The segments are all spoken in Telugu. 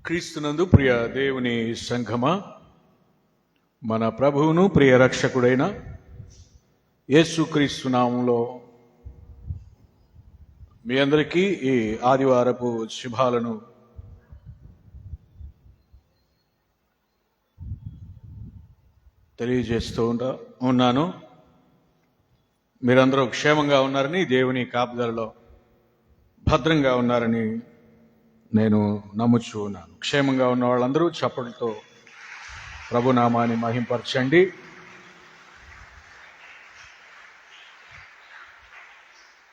క్రీస్తునందు ప్రియ దేవుని సంఘమా, మన ప్రభువును ప్రియ రక్షకుడైన యేసుక్రీస్తు నామములో మీ అందరికీ ఈ ఆదివారపు శుభాలను తెలియజేస్తూ ఉన్నాను. మీరందరూ క్షేమంగా ఉన్నారని, దేవుని కాపుదలలో భద్రంగా ఉన్నారని నేను నమ్ముచూ ఉన్నాను. క్షేమంగా ఉన్న వాళ్ళందరూ చప్పటితో ప్రభునామాన్ని మహింపరచండి.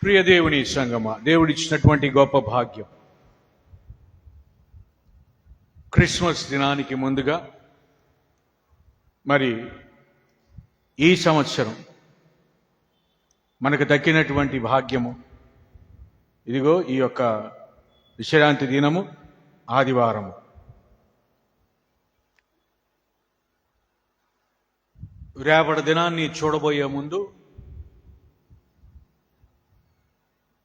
ప్రియ దేవుని సంగమా, దేవుడిచ్చినటువంటి గొప్ప భాగ్యం, క్రిస్మస్ దినానికి ముందుగా మరి ఈ సంవత్సరం మనకు దక్కినటువంటి భాగ్యము ఇదిగో ఈ యొక్క విశ్రాంతి దినము, ఆదివారము. రేపటి దినాన్ని చూడబోయే ముందు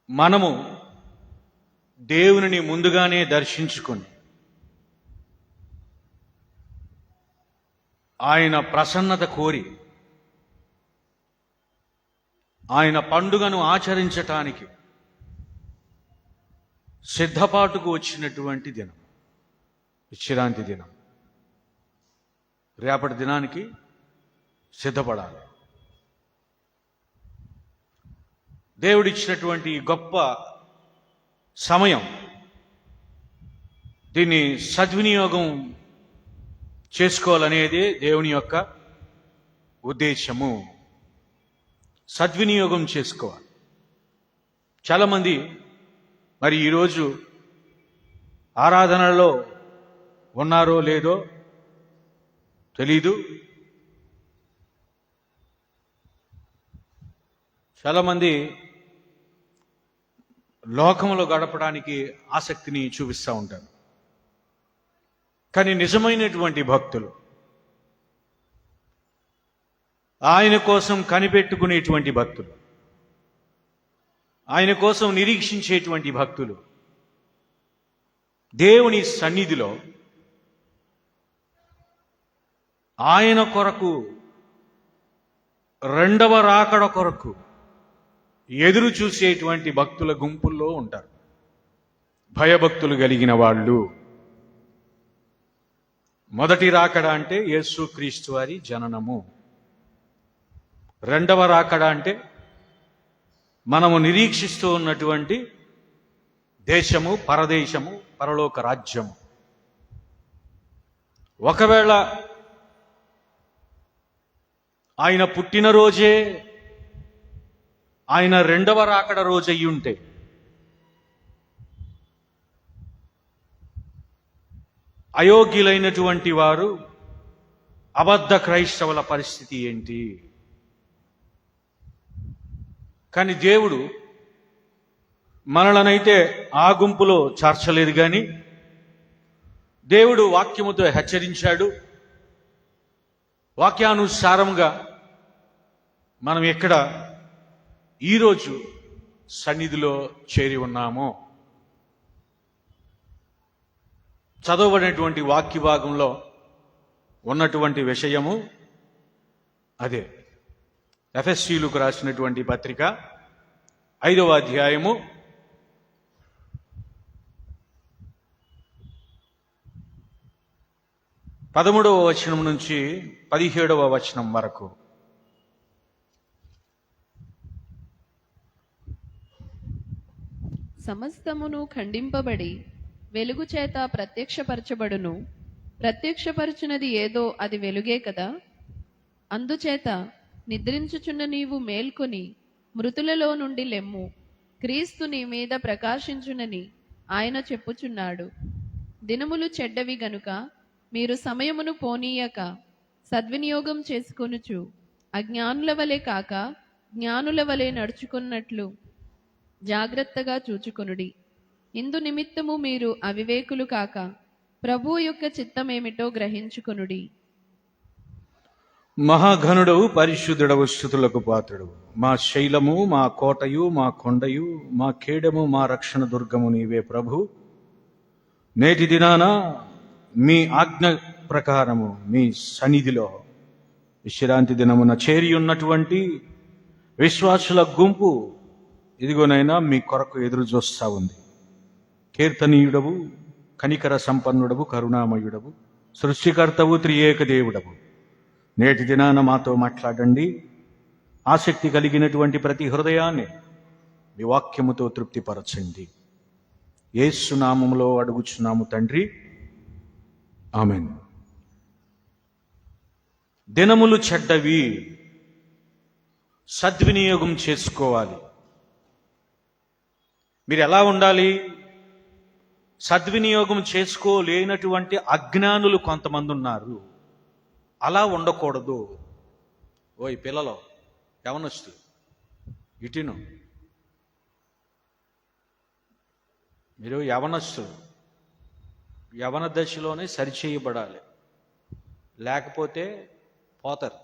మనము దేవునిని ముందుగానే దర్శించుకొని ఆయన ప్రసన్నత కోరి ఆయన పండుగను ఆచరించటానికి సిద్ధపాటుకు వచ్చినటువంటి దినం, విశ్రాంతి దినం. రేపటి దినానికి సిద్ధపడాలి. దేవుడిచ్చినటువంటి గొప్ప సమయం, దీన్ని సద్వినియోగం చేసుకోవాలనేదే దేవుని యొక్క ఉద్దేశము. సద్వినియోగం చేసుకోవాలి. చాలామంది మరి ఈరోజు ఆరాధనలో ఉన్నారో లేదో తెలీదు. చాలామంది లోకంలో గడపడానికి ఆసక్తిని చూపిస్తూ ఉంటారు. కానీ నిజమైనటువంటి భక్తులు, ఆయన కోసం కనిపెట్టుకునేటువంటి భక్తులు, ఆయన కోసం నిరీక్షించేటువంటి భక్తులు దేవుని సన్నిధిలో ఆయన కొరకు, రెండవ రాకడ కొరకు ఎదురు చూసేటువంటి భక్తుల గుంపుల్లో ఉంటారు. భయభక్తులు కలిగిన వాళ్ళు. మొదటి రాకడ అంటే యేసుక్రీస్తు వారి జననము. రెండవ రాకడ అంటే మనము నిరీక్షిస్తూ ఉన్నటువంటి దేశము, పరదేశము, పరలోక రాజ్యము. ఒకవేళ ఆయన పుట్టినరోజే ఆయన రెండవ రాకడ రోజు అయ్యి ఉంటే అయోగ్యులైనటువంటి వారు, అబద్ధ క్రైస్తవుల పరిస్థితి ఏంటి? కానీ దేవుడు మనలనైతే ఆ గుంపులో చేర్చలేదు. కానీ దేవుడు వాక్యముతో హెచ్చరించాడు. వాక్యానుసారంగా మనం ఎక్కడ ఈరోజు సన్నిధిలో చేరి ఉన్నామో, చదవబడినటువంటి వాక్య భాగంలో ఉన్నటువంటి విషయము అదే. ఎఫెసీయులకు రాసినటువంటి పత్రిక 5వ అధ్యాయము 13వ వచనం నుంచి 17వ వచనం వరకు. సమస్తమును ఖండింపబడి వెలుగు చేత ప్రత్యక్షపరచబడును. ప్రత్యక్షపరచునది ఏదో అది వెలుగే కదా. అందుచేత నిద్రించుచున్న నీవు మేల్కొని మృతులలో నుండి లెమ్ము, క్రీస్తు నీ మీద ప్రకాశించునని ఆయన చెప్పుచున్నాడు. దినములు చెడ్డవి గనుక మీరు సమయమును పోనీయక సద్వినియోగం చేసుకొనుచు అజ్ఞానుల వలె కాక జ్ఞానుల వలె నడుచుకున్నట్లు జాగ్రత్తగా చూచుకొనుడి. ఇందు నిమిత్తము మీరు అవివేకులు కాక ప్రభువు యొక్క చిత్తమేమిటో గ్రహించుకొనుడి. మహాఘనుడవు, పరిశుద్ధుడవు, స్తుతులకు పాత్రుడవు, మా శైలము, మా కోటయు, మా కొండయు, మా కేడము, మా రక్షణ దుర్గము నీవే ప్రభు. నేటి దినాన మీ ఆజ్ఞ ప్రకారము మీ సన్నిధిలో విశ్రాంతి దినమున చేరి ఉన్నటువంటి విశ్వాసుల గుంపు ఇదిగోనైనా మీ కొరకు ఎదురు చూస్తా ఉంది. కీర్తనీయుడవు, కనికర సంపన్నుడవు, కరుణామయుడవు, సృష్టికర్తవు, త్రియేక దేవుడవు, నేటి దినాన మాతో మాట్లాడండి. ఆసక్తి కలిగినటువంటి ప్రతి హృదయాన్ని మీ వాక్యముతో తృప్తిపరచండి. యేసు నామములో అడుగుచున్నాము తండ్రి, ఆమేన్. దినములు చెడ్డవి, సద్వినియోగం చేసుకోవాలి. మీరు ఎలా ఉండాలి? సద్వినియోగం చేసుకోలేనటువంటి అజ్ఞానులు కొంతమంది ఉన్నారు. అలా ఉండకూడదు. ఓయ్ పిల్లలు, యవనస్తులు, ఇటును, మీరు యవనస్తులు, యవన దశలోనే సరిచేయబడాలి, లేకపోతే పోతారు.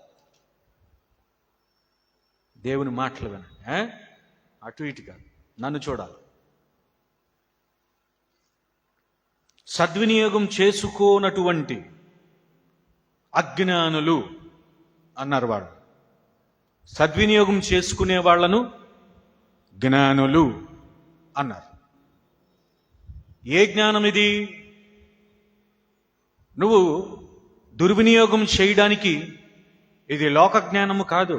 దేవుని మాటలు వినండి, అటు ఇటు కాదు, నన్ను చూడాలి. సద్వినియోగం చేసుకోనటువంటి అజ్ఞానులు అన్నారు వాళ్ళు. సద్వినియోగం చేసుకునే వాళ్ళను జ్ఞానులు అన్నారు. ఏ జ్ఞానం ఇది? నువ్వు దుర్వినియోగం చేయడానికి ఇది లోక జ్ఞానము కాదు,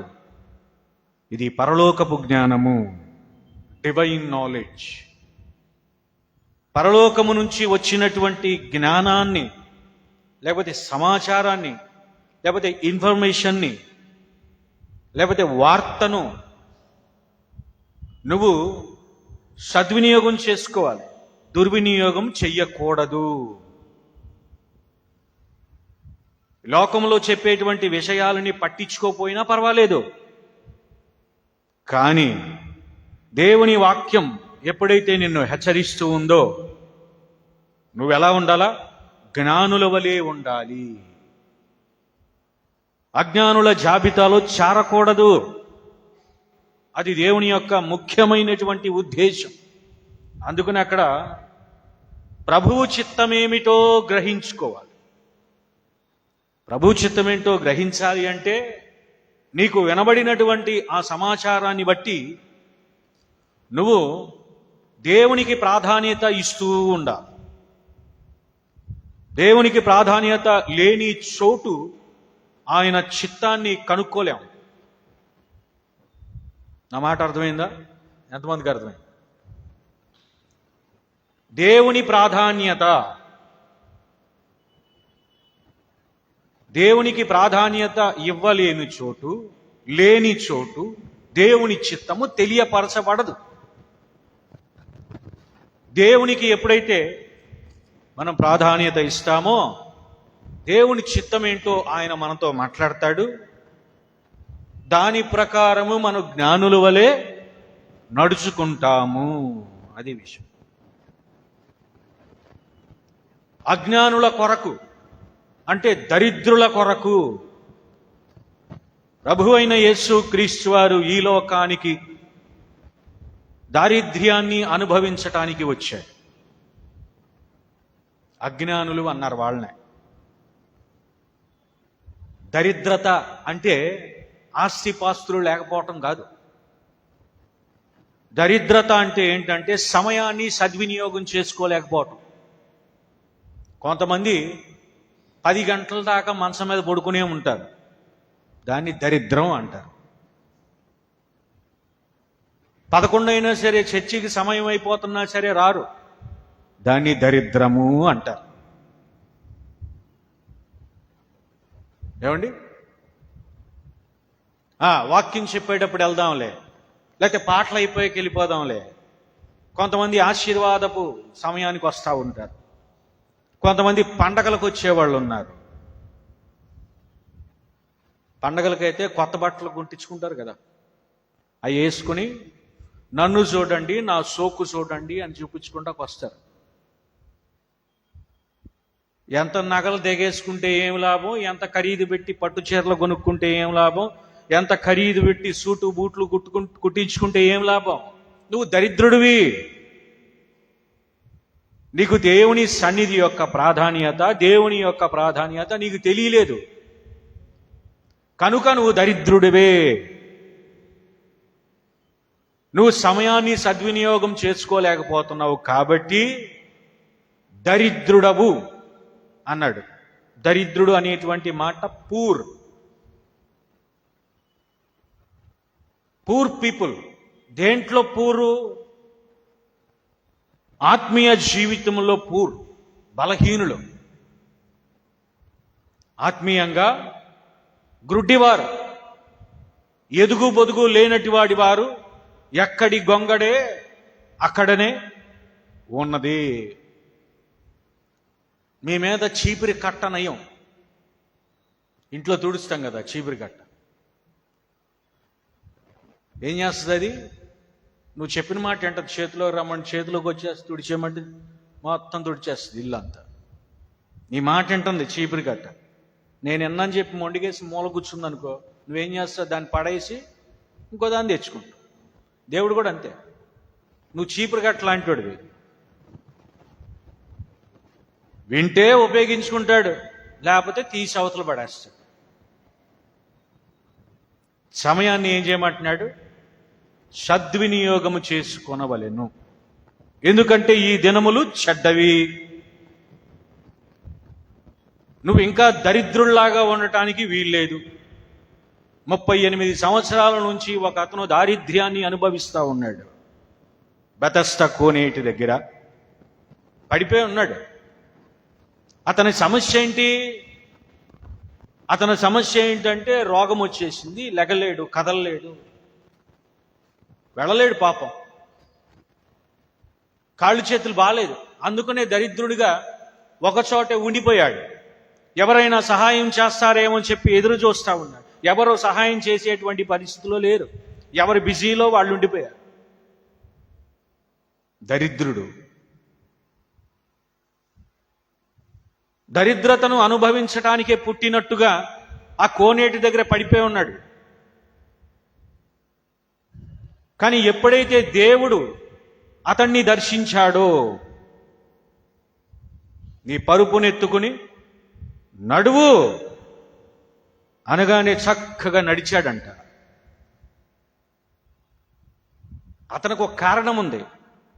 ఇది పరలోకపు జ్ఞానము, డివైన్ నాలెడ్జ్. పరలోకము నుంచి వచ్చినటువంటి జ్ఞానాన్ని, లేకపోతే సమాచారాన్ని, లేకపోతే ఇన్ఫర్మేషన్ని, లేకపోతే వార్తను నువ్వు సద్వినియోగం చేసుకోవాలి, దుర్వినియోగం చెయ్యకూడదు. లోకంలో చెప్పేటువంటి విషయాలని పట్టించుకోపోయినా పర్వాలేదు, కానీ దేవుని వాక్యం ఎప్పుడైతే నిన్ను హెచ్చరిస్తూ ఉందో నువ్వెలా ఉండాలా? జ్ఞానుల వలె ఉండాలి. అజ్ఞానుల జాబితాలో చేరకూడదు. అది దేవుని యొక్క ముఖ్యమైనటువంటి ఉద్దేశం. అందుకని అక్కడ ప్రభువు చిత్తమేమిటో గ్రహించుకోవాలి. ప్రభు చిత్తమేంటో గ్రహించాలి అంటే నీకు వినబడినటువంటి ఆ సమాచారాన్ని బట్టి నువ్వు దేవునికి ప్రాధాన్యత ఇస్తూ ఉండాలి. దేవునికి ప్రాధాన్యత లేని చోటు ఆయన చిత్తాన్ని కనుక్కోలేం. నా మాట అర్థమైందా? ఎంతమందికి అర్థమైంది? దేవుని ప్రాధాన్యత, దేవునికి ప్రాధాన్యత ఇవ్వలేని చోటు, లేని చోటు దేవుని చిత్తము తెలియపరచబడదు. దేవునికి ఎప్పుడైతే మనం ప్రాధాన్యత ఇస్తామో దేవుని చిత్తం ఏంటో ఆయన మనతో మాట్లాడతాడు. దాని ప్రకారము మనం జ్ఞానుల వలె నడుచుకుంటాము. అది విషయం. అజ్ఞానుల కొరకు అంటే దరిద్రుల కొరకు ప్రభువైన యేసు క్రీస్తు వారు ఈ లోకానికి దారిద్ర్యాన్ని అనుభవించటానికి వచ్చాడు. అజ్ఞానులు అన్నారు వాళ్ళనే. దరిద్రత అంటే ఆస్తిపాస్తులు లేకపోవటం కాదు. దరిద్రత అంటే ఏంటంటే సమయాన్ని సద్వినియోగం చేసుకోలేకపోవటం. కొంతమంది 10 గంటల దాకా మంచం మీద పడుకునే ఉంటారు, దాన్ని దరిద్రం అంటారు. 11 అయినా సరే చర్చికి సమయం అయిపోతున్నా సరే రారు, దాన్ని దరిద్రము అంటారు. ఏమండి? వాక్యం చెప్పేటప్పుడు వెళ్దాంలే, లేకపోతే పాటలు అయిపోయాక వెళ్ళిపోదాంలే. కొంతమంది ఆశీర్వాదపు సమయానికి వస్తూ ఉంటారు, కొంతమంది పండగలకు వచ్చేవాళ్ళు ఉన్నారు. పండగలకైతే కొత్త బట్టలు గుంటించుకుంటారు కదా, అవి వేసుకుని నన్ను చూడండి, నా సోకు చూడండి అని చూపించుకుంటాకు వస్తారు. ఎంత నగలు దిగేసుకుంటే ఏం లాభం, ఎంత ఖరీదు పెట్టి పట్టు చీరలు కొనుక్కుంటే ఏం లాభం, ఎంత ఖరీదు పెట్టి సూటు బూట్లు కుట్టించుకుంటే ఏం లాభం? నువ్వు దరిద్రుడివి. నీకు దేవుని సన్నిధి యొక్క ప్రాధాన్యత, దేవుని యొక్క ప్రాధాన్యత నీకు తెలియలేదు కనుక నువ్వు దరిద్రుడివే. నువ్వు సమయాన్ని సద్వినియోగం చేసుకోలేకపోతున్నావు కాబట్టి దరిద్రుడవు అన్నాడు. దరిద్రుడు అనేటువంటి మాట పూర్ పీపుల్. దేంట్లో పూరు? ఆత్మీయ జీవితంలో పూర్, బలహీనులు, ఆత్మీయంగా గ్రుడ్డివారు, ఎదుగు బొదుగు లేనటి వాడి వారు. ఎక్కడి గొంగడే అక్కడనే ఉన్నది. మీ మీద చీపిరి కట్ట నయం. ఇంట్లో తుడుస్తాం కదా చీపిరి కట్ట. ఏం చేస్తుంది అది? నువ్వు చెప్పిన మాట ఏంటది? చేతిలో రమ్మని చేతిలోకి వచ్చేసి తుడిచేయమంటే మొత్తం తుడిచేస్తుంది ఇల్లంతా. నీ మాట ఏంటుంది చీపిరి కట్ట. నేను ఎన్నని చెప్పి మొండిగేసి మూల కూర్చుంది అనుకో, నువ్వేం చేస్తావు? దాన్ని పడేసి ఇంకో దాన్ని తెచ్చుకుంటావు. దేవుడు కూడా అంతే. నువ్వు చీపురు కట్ట లాంటి వాడివి. వింటే ఉపయోగించుకుంటాడు, లేకపోతే తీసి అవతల పడేస్తాడు. సమయాన్ని ఏం చేయమంటున్నాడు? సద్వినియోగము చేసుకొనవలెను, ఎందుకంటే ఈ దినములు చెడ్డవి. నువ్వు ఇంకా దరిద్రుల్లాగా ఉండటానికి వీల్లేదు. 38 సంవత్సరాల నుంచి ఒక అతను దారిద్ర్యాన్ని అనుభవిస్తూ ఉన్నాడు. బెతస్తా కోనేటి దగ్గర పడిపోయి ఉన్నాడు. అతని సమస్య ఏంటి? అతని సమస్య ఏంటంటే రోగం వచ్చేసింది, లెగలేడు, కదలలేడు, వెళ్ళలేడు. పాపం కాళ్ళు చేతులు బాలేదు. అందుకనే దరిద్రుడిగా ఒకచోటే ఉండిపోయాడు. ఎవరైనా సహాయం చేస్తారేమో అని చెప్పి ఎదురు చూస్తూ ఉన్నాడు. ఎవరో సహాయం చేసేటువంటి పరిస్థితిలో లేరు. ఎవరు బిజీలో వాళ్ళు ఉండిపోయారు. దరిద్రుడు దరిద్రతను అనుభవించటానికే పుట్టినట్టుగా ఆ కోనేటి దగ్గర పడిపోయి ఉన్నాడు. కానీ ఎప్పుడైతే దేవుడు అతన్ని దర్శించాడో, నీ పరుపునెత్తుకుని నడువు అనగానే చక్కగా నడిచాడంట. అతనికి ఒక కారణం ఉంది.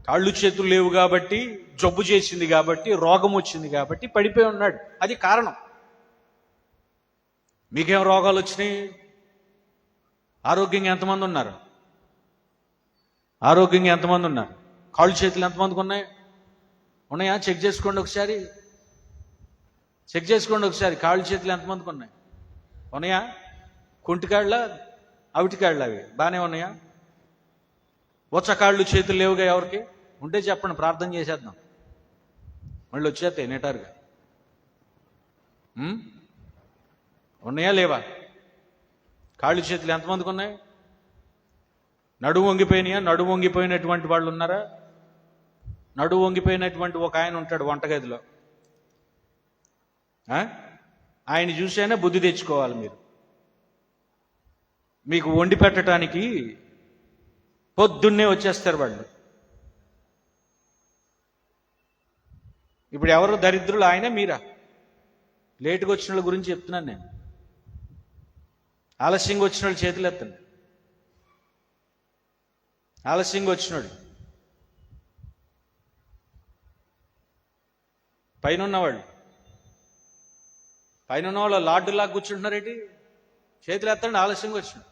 కాళ్ళు చేతులు లేవు కాబట్టి, జబ్బు చేసింది కాబట్టి, రోగం వచ్చింది కాబట్టి పడిపోయి ఉన్నాడు. అది కారణం. మీకేం రోగాలు వచ్చినాయి? ఆరోగ్యంగా ఎంతమంది ఉన్నారు? ఆరోగ్యంగా ఎంతమంది ఉన్నారు? కాళ్ళు చేతులు ఎంతమందికి ఉన్నాయి? ఉన్నాయా? చెక్ చేసుకోండి ఒకసారి. చెక్ చేసుకోండి ఒకసారి. కాళ్ళు చేతులు ఎంతమందికి ఉన్నాయి? ఉన్నాయా? కుంటికాళ్ళ, అవిటికాళ్ళు? అవి బాగానే ఉన్నాయా? కాళ్ళు చేతులు లేవుగా ఎవరికి? ఉంటే చెప్పండి, ప్రార్థన చేసేద్దాం. మళ్ళీ వచ్చేస్తాయి నెటారుగా. ఉన్నాయా లేవా? కాళ్ళు చేతులు ఎంతమందికి ఉన్నాయి? నడుము వంగిపోయినాయా? నడుము వంగిపోయినటువంటి వాళ్ళు ఉన్నారా? నడుము వంగిపోయినటువంటి ఒక ఆయన ఉంటాడు వంటగదిలో. ఆయన చూసైనా బుద్ధి తెచ్చుకోవాలి మీరు. మీకు వండి పెట్టడానికి పొద్దున్నే వచ్చేస్తారు వాళ్ళు. ఇప్పుడు ఎవరు దరిద్రులు? ఆయన మీరా? లేటుగా వచ్చిన వాళ్ళ గురించి చెప్తున్నాను నేను. ఆలస్యంగా వచ్చిన వాళ్ళు చేతులు ఎత్తండి. ఆలస్యంగా వచ్చినాడు. పైన ఉన్నవాళ్ళు లాడ్డులాగా కూర్చుంటున్నారేంటి? చేతులు ఎత్తండి. ఆలస్యంగా వచ్చినాడు.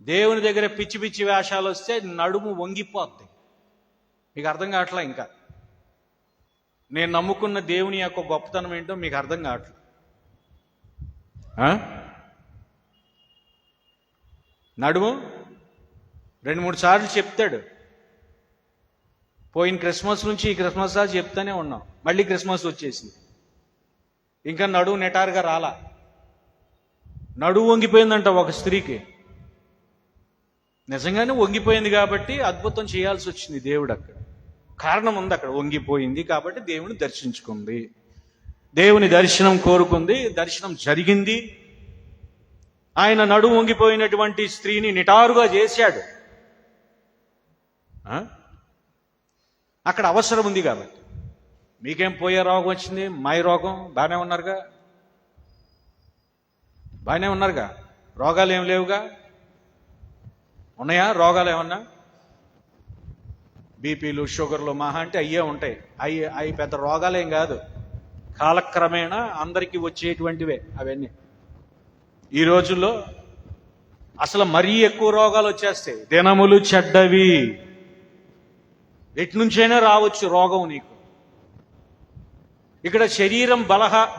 దేవుని దగ్గర పిచ్చి పిచ్చి వేషాలు వస్తే నడుము వంగిపోద్ది. మీకు అర్థం కావట్లా? ఇంకా నేను నమ్ముకున్న దేవుని యొక్క గొప్పతనం ఏంటో మీకు అర్థం కావట్లేదు. నడుము 2-3 సార్లు చెప్తాడు. పోయిన క్రిస్మస్ నుంచి ఈ క్రిస్మస్ దాకా చెప్తానే ఉన్నాం. మళ్ళీ క్రిస్మస్ వచ్చేసింది, ఇంకా నడువు నెటారుగా రాలా. నడువు వంగిపోయిందంట ఒక స్త్రీకి. నిజంగానే వంగిపోయింది కాబట్టి అద్భుతం చేయాల్సి వచ్చింది దేవుడు. అక్కడ కారణం ఉంది. అక్కడ వంగిపోయింది కాబట్టి దేవుని దర్శించుకుంది. దేవుని దర్శనం కోరుకుంది. దర్శనం జరిగింది. ఆయన నడుము వంగిపోయినటువంటి స్త్రీని నిటారుగా చేశాడు. అక్కడ అవసరం ఉంది కాబట్టి. మీకేం పోయే రోగం వచ్చింది? మాయ రోగం. బాగానే ఉన్నారుగా. రోగాలు ఏం లేవుగా. ఉన్నాయా రోగాలు ఏమన్నా? బీపీలు, షుగర్లు మహా అంటే అయ్యే ఉంటాయి. అవి పెద్ద రోగాలేం కాదు. కాలక్రమేణా అందరికీ వచ్చేటువంటివే అవన్నీ. ఈ రోజుల్లో అసలు మరీ ఎక్కువ రోగాలు వచ్చేస్తాయి. దినములు చెడ్డవి. ఎటు నుంచైనా రావచ్చు రోగం నీకు. ఇక్కడ శరీరం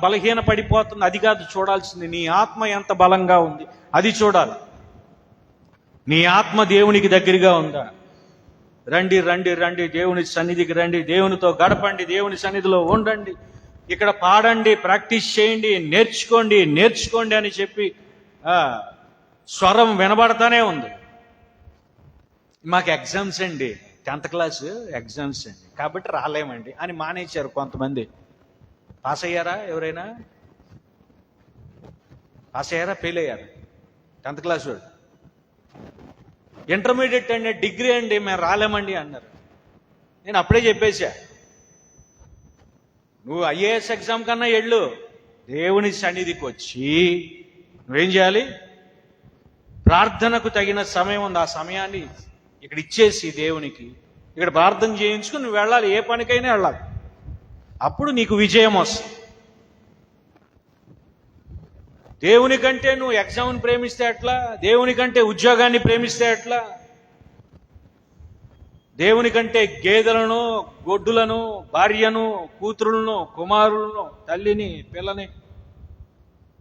బలహీన పడిపోతుంది, అది కాదు చూడాల్సింది. నీ ఆత్మ ఎంత బలంగా ఉంది అది చూడాలి. నీ ఆత్మ దేవునికి దగ్గరగా ఉందా? రండి రండి రండి, దేవుని సన్నిధికి రండి, దేవునితో గడపండి, దేవుని సన్నిధిలో ఉండండి, ఇక్కడ పాడండి, ప్రాక్టీస్ చేయండి, నేర్చుకోండి అని చెప్పి స్వరం వినబడతానే ఉంది. మాకు ఎగ్జామ్స్ అండి, 10th క్లాస్ ఎగ్జామ్స్ అండి, కాబట్టి రాలేమండి అని మానేశారు కొంతమంది. పాస్ అయ్యారా? ఎవరైనా పాస్ అయ్యారా? ఫెయిల్ అయ్యారా? 10th క్లాస్ వాడు. ఇంటర్మీడియట్ అండి, డిగ్రీ అండి, మేము రాలేమండి అన్నారు. నేను అప్పుడే చెప్పేశా, నువ్వు ఐఏఎస్ ఎగ్జామ్ కన్నా వెళ్ళు, దేవుని సన్నిధికి వచ్చి నువ్వేం చేయాలి? ప్రార్థనకు తగిన సమయం ఉంది, ఆ సమయాన్ని ఇక్కడ ఇచ్చేసి దేవునికి ఇక్కడ ప్రార్థన చేయించుకుని నువ్వు వెళ్ళాలి. ఏ పనికైనా వెళ్ళాలి. అప్పుడు నీకు విజయం వస్తుంది. దేవుని కంటే నువ్వు ఎగ్జామ్ని ప్రేమిస్తే ఎట్లా? దేవుని కంటే ఉద్యోగాన్ని ప్రేమిస్తే ఎట్లా? దేవుని కంటే గేదెలను, గొడ్డులను, భార్యను, కూతురులను, కుమారులను, తల్లిని, పిల్లని.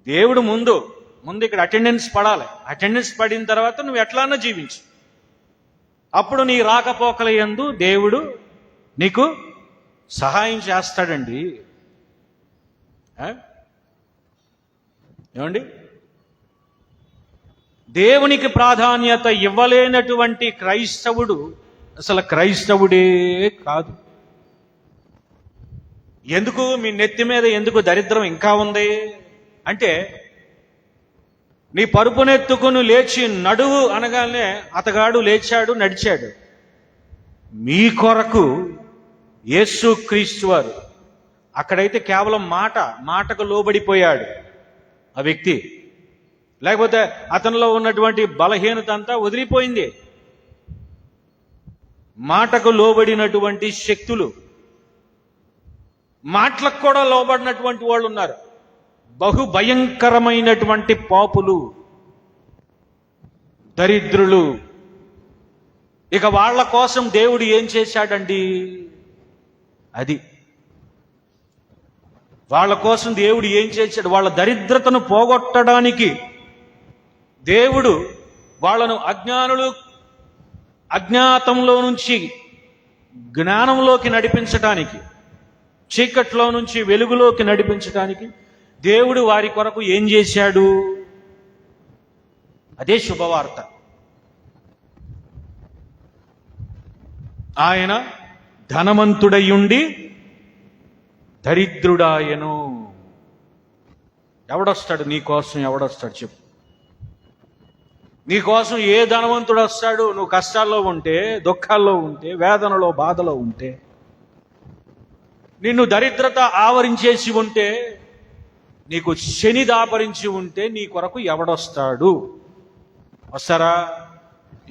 దేవుడు ముందు ఇక్కడ అటెండెన్స్ పడాలి. అటెండెన్స్ పడిన తర్వాత నువ్వు ఎట్లానో జీవించు. అప్పుడు నీ రాకపోకల యందు దేవుడు నీకు సహాయం చేస్తాడండి. ఏమండి? దేవునికి ప్రాధాన్యత ఇవ్వలేనటువంటి క్రైస్తవుడు అసలు క్రైస్తవుడే కాదు. ఎందుకు మీ నెత్తి మీద ఎందుకు దరిద్రం ఇంకా ఉంది అంటే, నీ పరుపునెత్తుకుని లేచి నడువు అనగానే అతగాడు లేచాడు, నడిచాడు. మీ కొరకు యేసుక్రీస్తు వారు అక్కడైతే కేవలం మాటకు లోబడిపోయాడు ఆ వ్యక్తి. లేకపోతే అతనిలో ఉన్నటువంటి బలహీనత అంతా వదిలిపోయింది. మాటకు లోబడినటువంటి శక్తులు, మాటలకు కూడా లోబడినటువంటి వాళ్ళు ఉన్నారు. బహు భయంకరమైనటువంటి పాపులు, దరిద్రులు. ఇక వాళ్ళ కోసం దేవుడు ఏం చేశాడండి? అది వాళ్ళ కోసం దేవుడు ఏం చేశాడు? వాళ్ళ దరిద్రతను పోగొట్టడానికి దేవుడు వాళ్ళను అజ్ఞాతంలో నుంచి జ్ఞానంలోకి నడిపించడానికి, చీకట్లో నుంచి వెలుగులోకి నడిపించడానికి దేవుడు వారి కొరకు ఏం చేశాడు? అదే శుభవార్త. ఆయన ధనవంతుడయ్యుండి దరిద్రుడాయను. ఎవడొస్తాడు నీకోసం? ఎవడొస్తాడు చెప్పు? నీకోసం ఏ ధనవంతుడు వస్తాడు? నువ్వు కష్టాల్లో ఉంటే, దుఃఖాల్లో ఉంటే, వేదనలో, బాధలో ఉంటే, నిన్ను దరిద్రత ఆవరించేసి ఉంటే, నీకు శని దాపరించి ఉంటే నీ కొరకు ఎవడొస్తాడు? వస్తారా?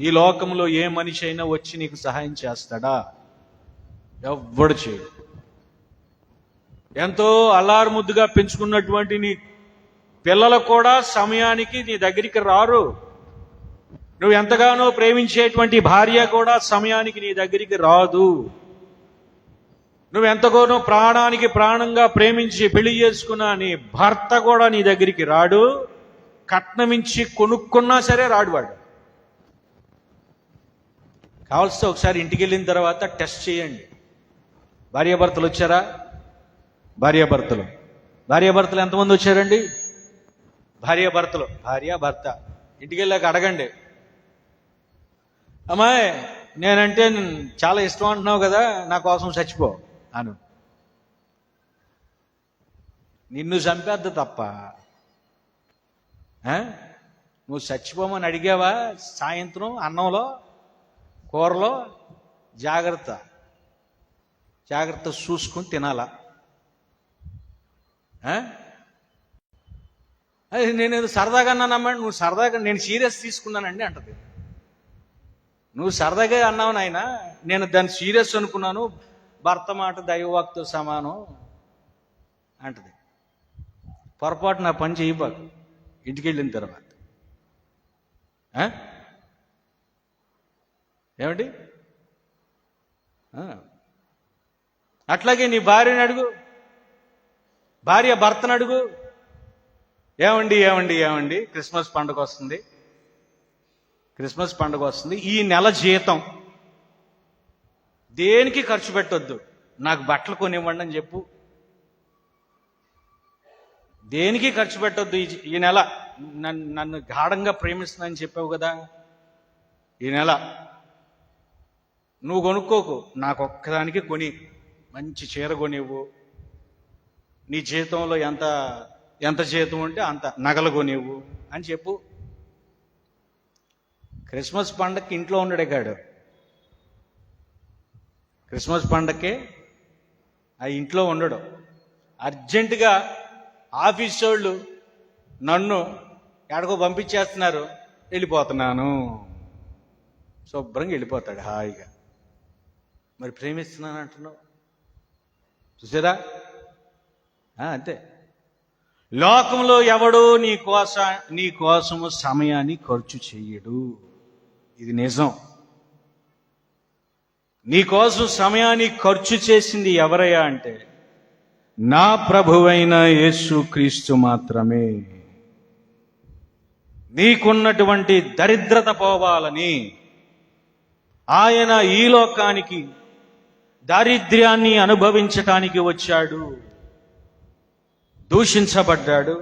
ఈ లోకంలో ఏ మనిషి అయినా వచ్చి నీకు సహాయం చేస్తాడా? ఎవ్వడు చేయడు. ఎంతో అల్లారు ముద్దుగా పెంచుకున్నటువంటి నీ పిల్లలు కూడా సమయానికి నీ దగ్గరికి రారు. నువ్వు ఎంతగానో ప్రేమించేటువంటి భార్య కూడా సమయానికి నీ దగ్గరికి రాదు. నువ్వు ఎంతగానో ప్రాణానికి ప్రాణంగా ప్రేమించి పెళ్లి చేసుకున్న నీ భర్త కూడా నీ దగ్గరికి రాడు. కట్నమించి కొనుక్కున్నా సరే రాడు వాడు. కావాల్సి ఒకసారి ఇంటికి వెళ్ళిన తర్వాత టెస్ట్ చేయండి. భార్యాభర్తలు వచ్చారా? భార్యాభర్తలు ఎంతమంది వచ్చారండి? భార్య భర్త ఇంటికి వెళ్ళాక అడగండి, అమ్మాయి నేనంటే చాలా ఇష్టం అంటున్నావు కదా, నా కోసం చచ్చిపో అను. నిన్ను చంపేద్దు తప్ప నువ్వు చచ్చిపోమని అడిగావా? సాయంత్రం అన్నంలో కూరలో జాగ్రత్త. జాగ్రత్త చూసుకొని తినాలా. అది నేను సరదాగా అన్నానమ్మా, నువ్వు సరదాగా, నేను సీరియస్ తీసుకున్నానండి అంటది. నువ్వు సరదాగా అన్నావు నాయన, నేను దాన్ని సీరియస్ అనుకున్నాను, భర్త మాట దైవవాక్తో సమానం అంటది. పొరపాటు నా పని చేయబాకు ఇంటికి వెళ్ళిన తర్వాత. ఏమండి? అట్లాగే నీ భార్యని అడుగు, భార్య భర్తను అడుగు, ఏమండి ఏమండి ఏమండి క్రిస్మస్ పండుగ వస్తుంది, క్రిస్మస్ పండుగ వస్తుంది, ఈ నెల జీతం దేనికి ఖర్చు పెట్టొద్దు, నాకు బట్టలు కొనివ్వండి అని చెప్పు. దేనికి ఖర్చు పెట్టొద్దు, ఈ నెల నన్ను గాఢంగా ప్రేమిస్తున్నానని చెప్పావు కదా, ఈ నెల నువ్వు కొనుక్కోకు, నాకు ఒక్కదానికి కొని మంచి చీర కొనివ్వు, నీ జీతంలో ఎంత జీతం ఉంటే అంత నగలు కొనివ్వు అని చెప్పు. క్రిస్మస్ పండగకి ఇంట్లో ఉండడే కాడు, క్రిస్మస్ పండగకి ఆ ఇంట్లో ఉండడు. అర్జెంటుగా ఆఫీస్ వాళ్ళు నన్ను ఎక్కడికో పంపించేస్తున్నారు, వెళ్ళిపోతున్నాను, శుభ్రంగా వెళ్ళిపోతాడు హాయిగా. మరి ప్రేమిస్తున్నాను అంటున్నావు, చూసారా? అంతే. లోకంలో ఎవడో నీ కోసము సమయాన్ని ఖర్చు చెయ్యడు, ఇది నిజం. నీ కోసం సమయాన్ని ఖర్చు చేసింది ఎవరయ్యా అంటే నా ప్రభువైన యేసుక్రీస్తు మాత్రమే. నీకున్నటువంటి దరిద్రత పోవాలని ఆయన ఈ లోకానికి దారిద్ర్యాన్ని అనుభవించటానికి వచ్చాడు, దూషించబడ్డాడు,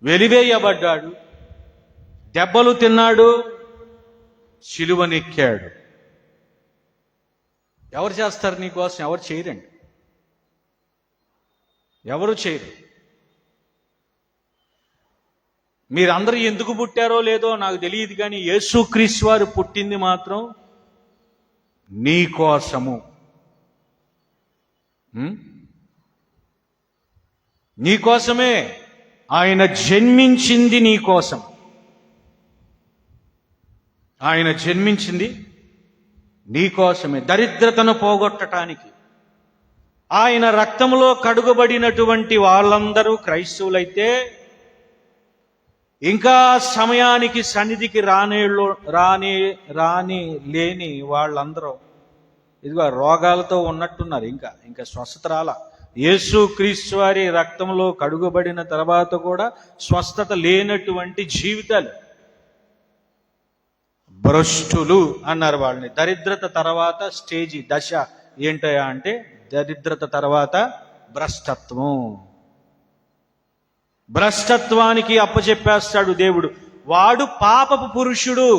వెలివేయబడ్డాడు, దెబ్బలు తిన్నాడు, సిలువనెక్కాడు. ఎవరు చేస్తారు నీకోసం? ఎవరు చేయరండి, ఎవరు చేయరు. మీరందరూ ఎందుకు పుట్టారో లేదో నాకు తెలియదు, కానీ యేసుక్రీస్తు వారు పుట్టింది మాత్రం నీ కోసము. నీ కోసమే ఆయన జన్మించింది, నీ కోసం ఆయన జన్మించింది నీ కోసమే, దరిద్రతను పోగొట్టడానికి. ఆయన రక్తములో కడుగబడినటువంటి వాళ్ళందరూ క్రైస్తవులైతే, ఇంకా సమయానికి సన్నిధికి రాని లేని వాళ్ళందరూ ఇదిగో రోగాలతో ఉన్నట్టున్నారు, ఇంకా స్వస్థత రాలా. యేసుక్రీస్తు వారి రక్తంలో కడుగబడిన తర్వాత కూడా స్వస్థత లేనటువంటి జీవితాలు, భ్రష్టులు అన్నారు వాళ్ళని. దరిద్రత తర్వాత దశ ఏంటయా అంటే, దరిద్రత తర్వాత భ్రష్టత్వం. భ్రష్టత్వానికి అప్పచెప్పేస్తాడు దేవుడు. వాడు పాపపు పురుషుడు.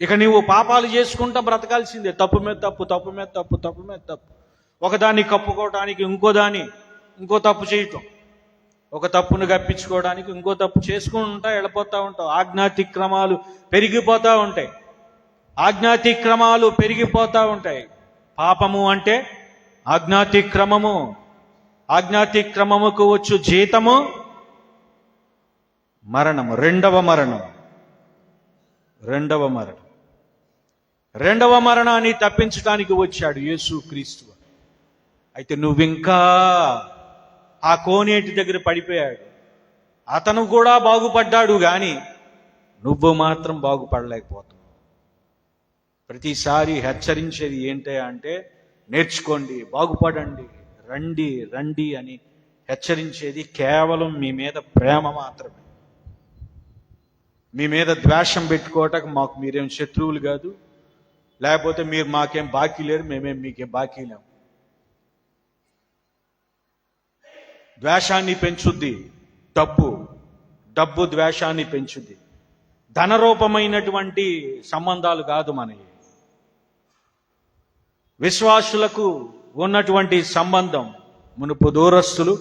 ఇక నీవు పాపాలు చేసుకుంటా బ్రతకాల్సిందే, తప్పు మీద తప్పు, తప్పు మీద తప్పు, తప్పు మీద తప్పు. ఒకదాన్ని కప్పుకోవడానికి ఇంకో తప్పు చేయటం, ఒక తప్పును కప్పించుకోవడానికి ఇంకో తప్పు చేసుకుంటా వెళ్ళిపోతూ ఉంటాం. ఆజ్ఞాతిక్రమాలు పెరిగిపోతూ ఉంటాయి, ఆజ్ఞాతిక్రమాలు పెరిగిపోతూ ఉంటాయి. పాపము అంటే ఆజ్ఞాతిక్రమము, ఆజ్ఞాతిక్రమముకు వచ్చు జీతము మరణము, రెండవ మరణాన్ని తప్పించడానికి వచ్చాడు యేసుక్రీస్తు. అయితే నువ్వింకా ఆ కోనేటి దగ్గర పడిపోయాడు. అతను కూడా బాగుపడ్డాడు, కానీ నువ్వు మాత్రం బాగుపడలేకపోతున్నావు. ప్రతిసారి హెచ్చరించేది ఏంటి అంటే, నేర్చుకోండి, బాగుపడండి, రండి రండి అని హెచ్చరించేది కేవలం మీ మీద ప్రేమ మాత్రమే. మీ మీద ద్వేషం పెట్టుకోవటానికి మాకు మీరేం శత్రువులు కాదు, లేకపోతే మీరు మాకేం బాకీ లేరు, మేమేం మీకేం బాకీ లేము. ద్వేషాన్ని పెంచుద్ది డబ్బు ద్వేషాన్ని పెంచుద్ది. ధనరూపమైనటువంటి సంబంధాలు కాదు మనవి. విశ్వాసులకు ఉన్నటువంటి సంబంధం మునుపు దూరస్తులు,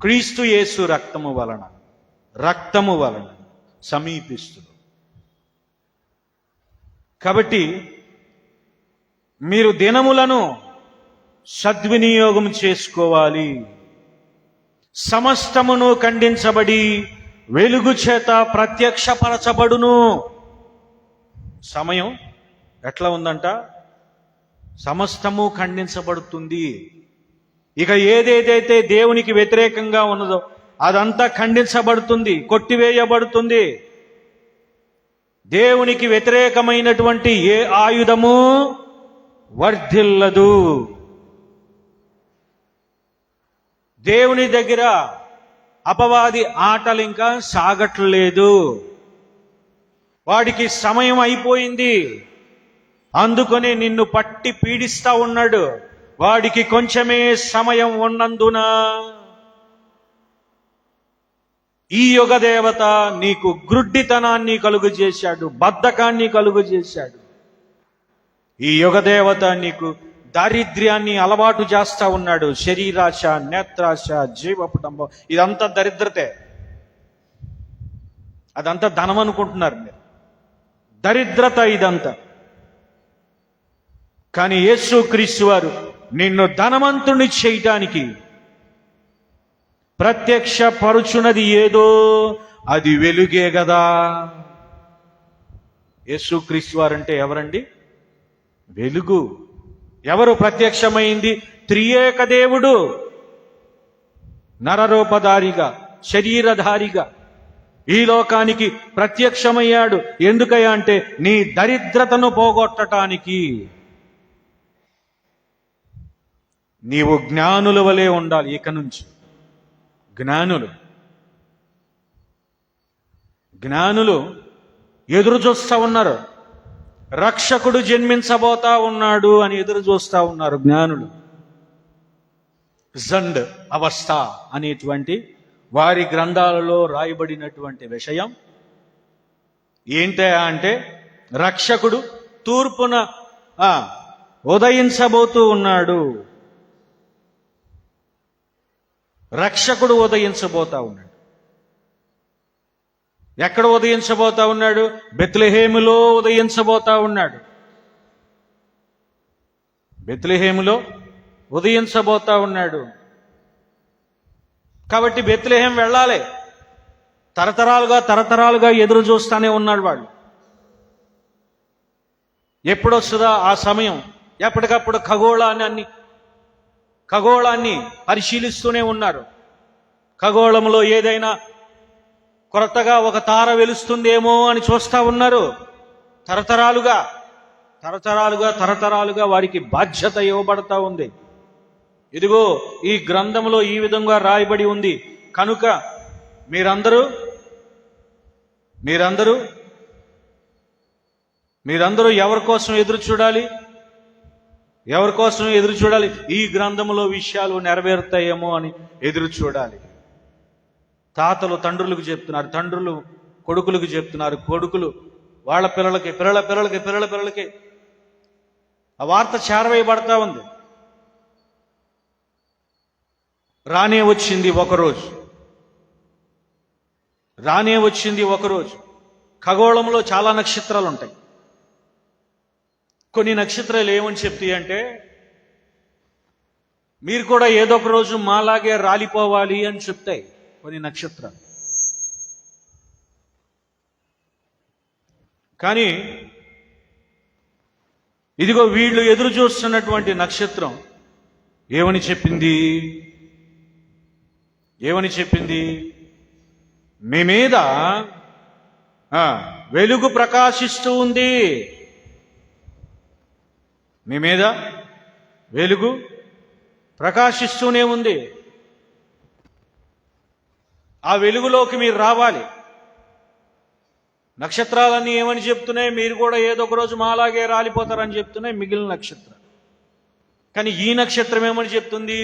క్రీస్తు యేసు రక్తము వలన సమీపిస్తులు. కాబట్టి మీరు దినములను సద్వినియోగం చేసుకోవాలి. సమస్తమును ఖండించబడి వెలుగు చేత ప్రత్యక్షపరచబడును. సమయం ఎట్లా ఉందంట? సమస్తము ఖండించబడుతుంది. ఇక ఏదేదైతే దేవునికి వ్యతిరేకంగా ఉన్నదో అదంతా ఖండించబడుతుంది, కొట్టివేయబడుతుంది. దేవునికి వ్యతిరేకమైనటువంటి ఏ ఆయుధము వర్ధిల్లదు. దేవుని దగ్గర అపవాది ఆటలు ఇంకా సాగట్లేదు. వాడికి సమయం అయిపోయింది, అందుకని నిన్ను పట్టి పీడిస్తా ఉన్నాడు. వాడికి కొంచెమే సమయం ఉన్నందున ఈ యుగ దేవత నీకు గ్రుడ్డితనాన్ని కలుగు చేశాడు, బద్ధకాన్ని కలుగు చేశాడు. ఈ యుగ దేవత నీకు దారిద్ర్యాన్ని అలవాటు చేస్తా ఉన్నాడు. శరీరాశ, నేత్రాశ, జీవపుటంబం, ఇదంతా దరిద్రతే. అదంతా ధనం అనుకుంటున్నారు మీరు. దరిద్రత ఇదంతా. కానీ యేసుక్రీస్తు వారు నిన్ను ధనవంతుని చేయటానికి ప్రత్యక్ష పరుచున్నది ఏదో అది వెలుగే కదా. యేసుక్రీస్తు వారంటే ఎవరండి? వెలుగు. ఎవరు ప్రత్యక్షమైంది? త్రియేక దేవుడు నరరూపధారిగా, శరీరధారిగా ఈ లోకానికి ప్రత్యక్షమయ్యాడు. ఎందుకయ్యా అంటే నీ దరిద్రతను పోగొట్టడానికి. నీవు జ్ఞానుల వలె ఉండాలి. ఇక నుంచి జ్ఞానులు ఎదురు చూస్తా ఉన్నారు. రక్షకుడు జన్మించబోతా ఉన్నాడు అని ఎదురు చూస్తా ఉన్నారు జ్ఞానులు. జండ్ అవస్థ అనేటువంటి వారి గ్రంథాలలో రాయబడినటువంటి విషయం ఏంటా అంటే రక్షకుడు తూర్పున ఉదయించబోతూ ఉన్నాడు. రక్షకుడు ఉదయించబోతా ఉన్నాడు. ఎక్కడ ఉదయించబోతా ఉన్నాడు? బెత్లెహేములో ఉదయించబోతా ఉన్నాడు. బెత్లెహేములో ఉదయించబోతా ఉన్నాడు. కాబట్టి బెత్లెహేం వెళ్ళాలి. తరతరాలుగా ఎదురు చూస్తానే ఉన్నాడు వాళ్ళు. ఎప్పుడొస్తుందా ఆ సమయం? ఎప్పటికప్పుడు ఖగోళాన్ని పరిశీలిస్తూనే ఉన్నారు. ఖగోళంలో ఏదైనా కొత్తగా ఒక తార వెలుస్తుందేమో అని చూస్తా ఉన్నారు. తరతరాలుగా వారికి బాధ్యత ఇవ్వబడతా ఉంది. ఇదిగో ఈ గ్రంథంలో ఈ విధంగా రాయబడి ఉంది. కనుక మీరందరూ ఎవరి కోసం ఎదురు చూడాలి? ఈ గ్రంథంలో విషయాలు నెరవేరుతాయేమో అని ఎదురు చూడాలి. తాతలు తండ్రులకు చెప్తున్నారు, తండ్రులు కొడుకులకు చెప్తున్నారు, కొడుకులు వాళ్ళ పిల్లలకి, పిల్లల పిల్లలకి ఆ వార్త చేరవేయబడతా ఉంది. రానే వచ్చింది ఒకరోజు. ఖగోళంలో చాలా నక్షత్రాలు ఉంటాయి. కొన్ని నక్షత్రాలు ఏమని చెప్తాయి అంటే మీరు కూడా ఏదో ఒక రోజు మాలాగే రాలిపోవాలి అని చెప్తాయి కొన్ని నక్షత్రాలు. కానీ ఇదిగో వీళ్ళు ఎదురు చూస్తున్నటువంటి నక్షత్రం ఏమని చెప్పింది? మీ మీద వెలుగు ప్రకాశిస్తూ ఉంది. మీ మీద వెలుగు ప్రకాశిస్తూనే ఉంది. ఆ వెలుగులోకి మీరు రావాలి. నక్షత్రాలన్నీ ఏమని చెప్తున్నాయి? మీరు కూడా ఏదో ఒక రోజు మాలాగే రాలిపోతారని చెప్తున్నాయి మిగిలిన నక్షత్రాలు. కానీ ఈ నక్షత్రం ఏమని చెప్తుంది?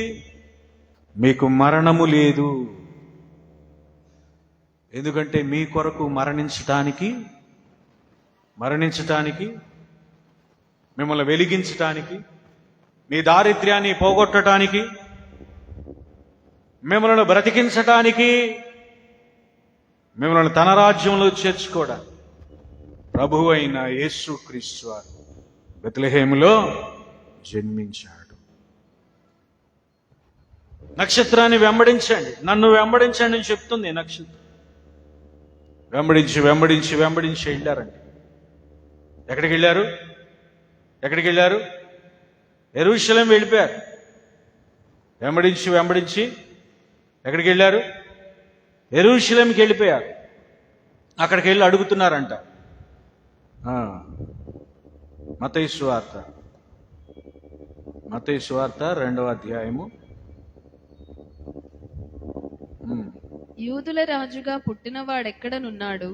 మీకు మరణము లేదు. ఎందుకంటే మీ కొరకు మరణించటానికి, మిమ్మల్ని వెలిగించటానికి, మీ దారిద్ర్యాన్ని పోగొట్టడానికి, మిమ్మల్ని బ్రతికించటానికి, మిమ్మల్ని తన రాజ్యంలో చేర్చుకోవడానికి ప్రభువు అయిన యేసుక్రీస్తు వారు బెత్లెహేములో జన్మించాడు. నక్షత్రాన్ని వెంబడించండి, నన్ను వెంబడించండి అని చెప్తుంది నక్షత్రం. వెంబడించి వెంబడించి వెంబడించి వెళ్ళారండి. ఎక్కడికి వెళ్ళారు? ఎక్కడికి వెళ్ళారు? యెరూషలేం వెళ్ళిపోయారు. వెంబడించి వెంబడించి ఎక్కడికి వెళ్ళారు? యెరూషలేంకి వెళ్ళిపోయారు. అక్కడికి వెళ్ళి అడుగుతున్నారంట. మత్తయి సువార్త 2వ అధ్యాయము. యూదుల రాజుగా పుట్టినవాడెక్కడనున్నాడు?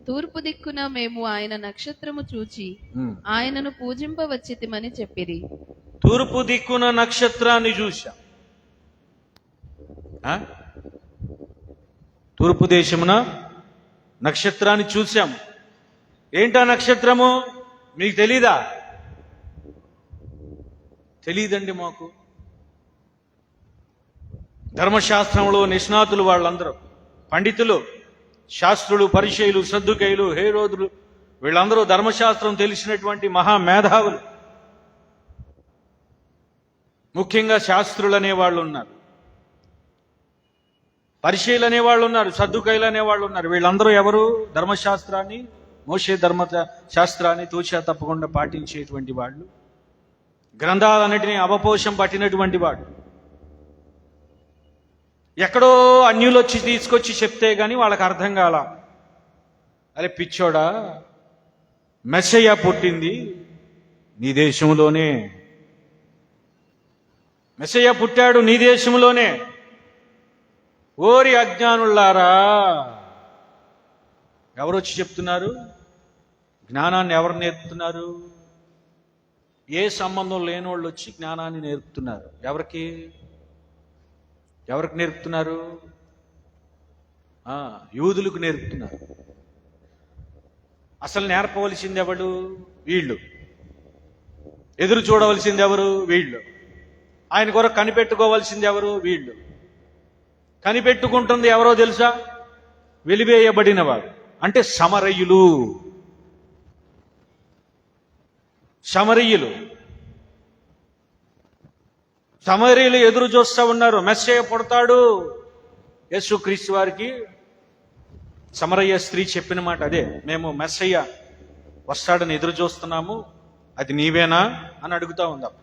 తూర్పు దిక్కున మేము ఆయన నక్షత్రము చూచి ఆయనను పూజింపవచ్చితిమని చెప్పిరి. తూర్పు దిక్కున నక్షత్రాన్ని చూశాం. తూర్పు దేశమున నక్షత్రాన్ని చూశాం. ఏంటా నక్షత్రము? మీకు తెలీదా? తెలీదండి మాకు. ధర్మశాస్త్రంలో నిష్ణాతులు వాళ్ళందరూ, పండితులు, శాస్త్రులు, పరిచయులు, సద్దుకైలు, హేరోదులు, వీళ్ళందరూ ధర్మశాస్త్రం తెలిసినటువంటి మహామేధావులు. ముఖ్యంగా శాస్త్రులు అనేవాళ్ళు ఉన్నారు, పరిచయులు అనేవాళ్ళు ఉన్నారు, సద్దుకైలు అనేవాళ్ళు ఉన్నారు. వీళ్ళందరూ ఎవరు? ధర్మశాస్త్రాన్ని, మోషే ధర్మశాస్త్రాన్ని తూచా తప్పకుండా పాటించేటువంటి వాళ్ళు, గ్రంథాలన్నిటినీ అవపోషం పట్టినటువంటి వాడు. ఎక్కడో అన్యులు వచ్చి తీసుకొచ్చి చెప్తే గాని వాళ్ళకి అర్థం కాల. అరే పిచ్చోడా, మెస్సయ్య పుట్టింది నీ దేశంలోనే, మెస్సయ్య పుట్టాడు నీ దేశంలోనే. ఓరి అజ్ఞానులారా, ఎవరొచ్చి చెప్తున్నారు? జ్ఞానాన్ని ఎవరు నేర్పుతున్నారు? ఏ సంబంధం లేని వాళ్ళు వచ్చి జ్ఞానాన్ని నేర్పుతున్నారు. ఎవరికి నేర్పుతున్నారు? యూదులకు నేర్పుతున్నారు. అసలు నేర్పవలసింది ఎవడు? వీళ్ళు. ఎదురు చూడవలసింది ఎవరు? వీళ్ళు. ఆయన కొరకు కనిపెట్టుకోవలసింది ఎవరు? వీళ్ళు. కనిపెట్టుకుంటుంది ఎవరో తెలుసా? వెలివేయబడిన వాడు, అంటే సమరయులు. సమరయులు ఎదురు చూస్తూ ఉన్నారు. మెస్సయ్య పుడతాడు. యేసుక్రీస్తు వారికి సమరయ్య స్త్రీ చెప్పిన మాట అదే, మేము మెస్సయ్య వస్తాడని ఎదురు చూస్తున్నాము, అది నీవేనా అని అడుగుతా ఉందాం.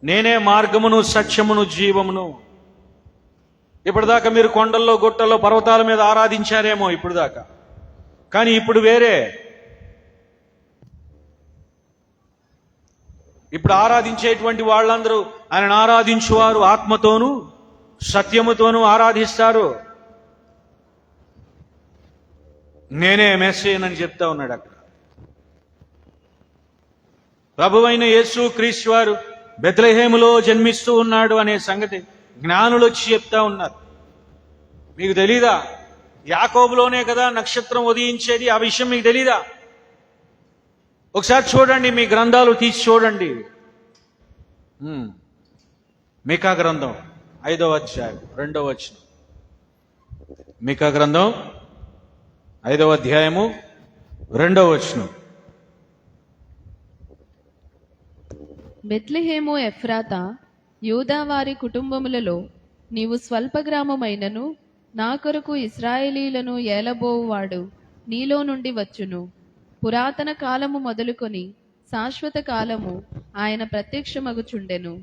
నేనే మార్గమును, సత్యమును, జీవమును. ఇప్పటిదాకా మీరు కొండల్లో, గుట్టల్లో, పర్వతాల మీద ఆరాధించారేమో ఇప్పుడు దాకా, కానీ ఇప్పుడు వేరే. ఇప్పుడు ఆరాధించేటువంటి వాళ్ళందరూ ఆయనను ఆరాధించువారు ఆత్మతోనూ సత్యముతోనూ ఆరాధిస్తారు. నేనే మెస్సయ్యనని చెప్తా ఉన్నాడు అక్కడ. ప్రభువైన యేసు క్రీస్తు వారు బెత్లెహేములో జన్మిస్తూ ఉన్నాడు అనే సంగతి జ్ఞానులు వచ్చి చెప్తా ఉన్నారు. మీకు తెలీదా? యాకోబులోనే కదా నక్షత్రం ఉదయించేది. ఆ విషయం మీకు తెలీదా? ఒకసారి చూడండి, మీ గ్రంథాలు తీసి చూడండి. మీకా గ్రంథం 5వ అధ్యాయం 2వ వచనం. మీకా గ్రంథం 5వ అధ్యాయము 2వ వచనం. బెత్లెహేము ఎఫ్రాతా, యూదా వారి కుటుంబములలో నీవు స్వల్ప గ్రామమైనను నా కొరకు ఇశ్రాయేలీలను ఏలబోవువాడు నీలో నుండి వచ్చును. పురాతన కాలము మొదలుకొని శాశ్వత కాలము ఆయన ప్రత్యక్షమగుచుండెను.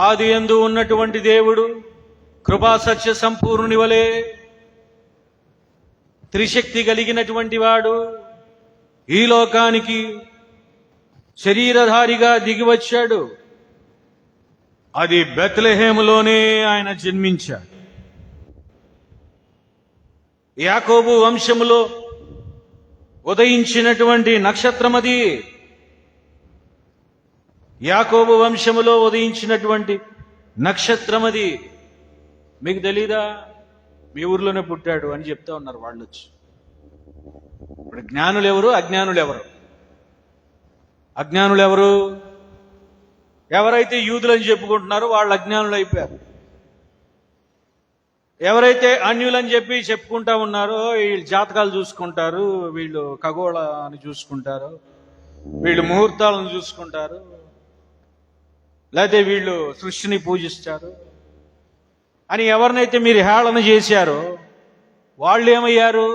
ఆది యందు ఉన్నటువంటి దేవుడు కృపా సత్య సంపూర్ణుని వలె త్రిశక్తి కలిగినటువంటి వాడు ఈ లోకానికి శరీరధారిగా దిగివచ్చాడు. అది బెత్లెహేములోనే ఆయన జన్మించాడు. యాకోబు వంశములో ఉదయించినటువంటి నక్షత్రం అది. యాకోబు వంశములో ఉదయించినటువంటి నక్షత్రం అది. మీకు తెలీదా? మీ ఊర్లోనే పుట్టాడు అని చెప్తా ఉన్నారు వాళ్ళు వచ్చి. ఇప్పుడు జ్ఞానులు ఎవరు, అజ్ఞానులు ఎవరు? అజ్ఞానులు ఎవరు? ఎవరైతే యూదులని చెప్పుకుంటున్నారో వాళ్ళు అజ్ఞానులు అయిపోయారు. ఎవరైతే అన్యులని చెప్పి చెప్పుకుంటా ఉన్నారో వీళ్ళు జాతకాలు చూసుకుంటారు, వీళ్ళు ఖగోళాన్ని చూసుకుంటారు, వీళ్ళు ముహూర్తాలను చూసుకుంటారు, లేకపోతే వీళ్ళు సృష్టిని పూజిస్తారు అని ఎవరినైతే మీరు హేళన చేశారో వాళ్ళు ఏమయ్యారు?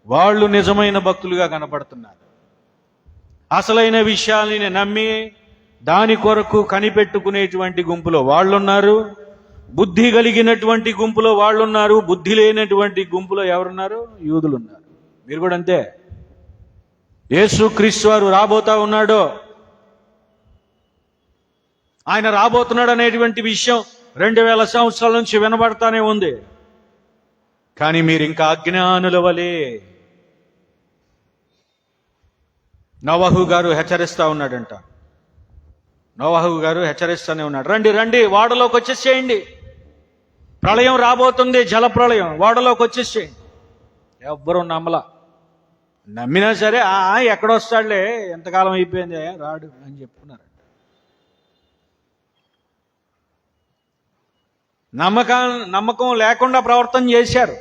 వాళ్ళు నిజమైన భక్తులుగా కనపడుతున్నారు. అసలైన విషయాల్ని నమ్మి దాని కొరకు కనిపెట్టుకునేటువంటి గుంపులో వాళ్ళున్నారు, బుద్ధి కలిగినటువంటి గుంపులో వాళ్ళున్నారు, బుద్ధి లేనటువంటి గుంపులో ఎవరున్నారు? యూదులున్నారు. మీరు కూడా అంతే. యేసు క్రీస్తు వారు రాబోతా ఉన్నాడో, ఆయన రాబోతున్నాడు అనేటువంటి విషయం 2000 సంవత్సరాల నుంచి వినబడతానే ఉంది. కానీ మీరు ఇంకా అజ్ఞానుల వలె. నోవహు గారు హెచ్చరిస్తా ఉన్నాడంట. నోవహు గారు హెచ్చరిస్తానే ఉన్నాడు, రండి రండి ఓడలోకి వచ్చేసేయండి, ప్రళయం రాబోతుంది, జల ప్రళయం, ఓడలోకి వచ్చేసేయండి. ఎవ్వరూ నమ్మినా సరే ఎక్కడొస్తాడులే, ఎంతకాలం అయిపోయింది, రాడు అని చెప్పుకున్నారు. నమ్మకం లేకుండా ప్రవర్తన చేశారు.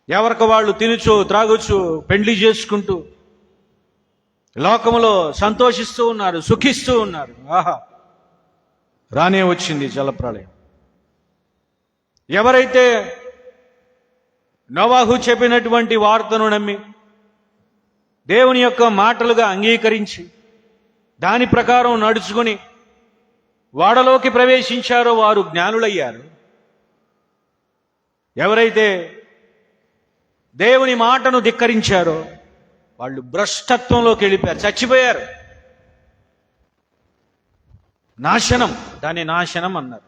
ఎవరికి వాళ్ళు తినుచు త్రాగుచు పెండ్లి చేసుకుంటూ లోకములో సంతోషిస్తూ ఉన్నారు, సుఖిస్తూ ఉన్నారు. రానే వచ్చింది జలప్రళయం. ఎవరైతే నోవహు చెప్పినటువంటి వార్తను నమ్మి దేవుని యొక్క మాటలుగా అంగీకరించి దాని ప్రకారం నడుచుకుని ఓడలోకి ప్రవేశించారో వారు జ్ఞానులయ్యారు. ఎవరైతే దేవుని మాటను ధిక్కరించారో వాళ్ళు భ్రష్టత్వంలోకి వెళ్ళిపోయారు, చచ్చిపోయారు. నాశనం, దాన్ని నాశనం అన్నారు.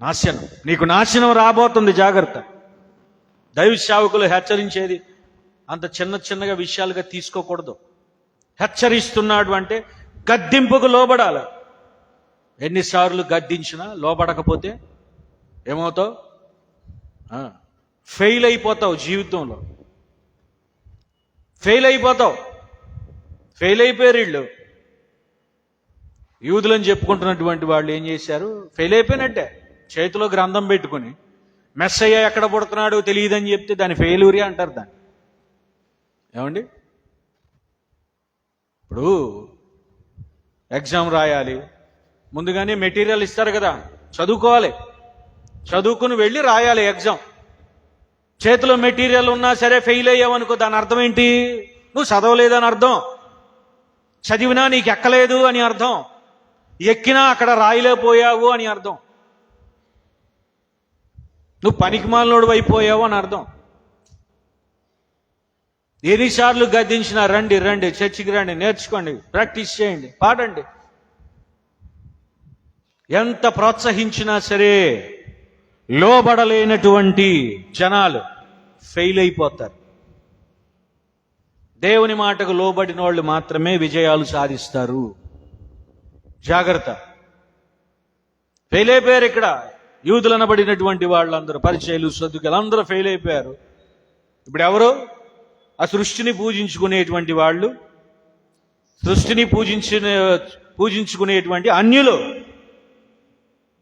నాశనం, నీకు నాశనం రాబోతుంది, జాగ్రత్త. దైవ సేవకులు హెచ్చరించేది అంత చిన్నగా విషయాలుగా తీసుకోకూడదు. హెచ్చరిస్తున్నాడు అంటే గద్దింపుకు లోబడాలి. ఎన్నిసార్లు గద్దించినా లోబడకపోతే ఏమవుతావు? ఫెయిల్ అయిపోతావు జీవితంలో, ఫెయిల్ అయిపోతావు. ఫెయిల్ అయిపోయారు వీళ్ళు. యూదులని చెప్పుకుంటున్నటువంటి వాళ్ళు ఏం చేశారు? ఫెయిల్ అయిపోయినట్టే. చేతిలో గ్రంథం పెట్టుకుని మెస్సయ్య ఎక్కడ పుడుతున్నాడో తెలియదని చెప్తే దాన్ని ఫెయిల్యూరీ అంటారు. దాన్ని ఏమండి, ఇప్పుడు ఎగ్జామ్ రాయాలి, ముందుగానే మెటీరియల్ ఇస్తారు కదా, చదువుకోవాలి, చదువుకుని వెళ్ళి రాయాలి ఎగ్జామ్. చేతిలో మెటీరియల్ ఉన్నా సరే ఫెయిల్ అయ్యావనుకో, దాని అర్థం ఏంటి? నువ్వు చదవలేదని అర్థం, చదివినా నీకు ఎక్కలేదు అని అర్థం, ఎక్కినా అక్కడ రాయలేకపోయావు అని అర్థం, నువ్వు పనికిమాలినోడు అయిపోయావు అని అర్థం. ఎన్నిసార్లు గద్దించినా రండి రండి, చర్చికి రండి, నేర్చుకోండి, ప్రాక్టీస్ చేయండి, పాడండి, ఎంత ప్రోత్సహించినా సరే లోబడలేనటువంటి జనాలు ఫెయిల్ అయిపోతారు. దేవుని మాటకు లోబడిన వాళ్ళు మాత్రమే విజయాలు సాధిస్తారు. జాగ్రత్త. ఫెయిల్ అయిపోయారు ఇక్కడ యూదులు అనబడినటువంటి వాళ్ళందరూ, పరిచయులు, సద్దుకలు అందరూ ఫెయిల్ అయిపోయారు. ఇప్పుడు ఎవరు? ఆ సృష్టిని పూజించుకునేటువంటి వాళ్ళు, సృష్టిని పూజించుకునేటువంటి అన్యులు.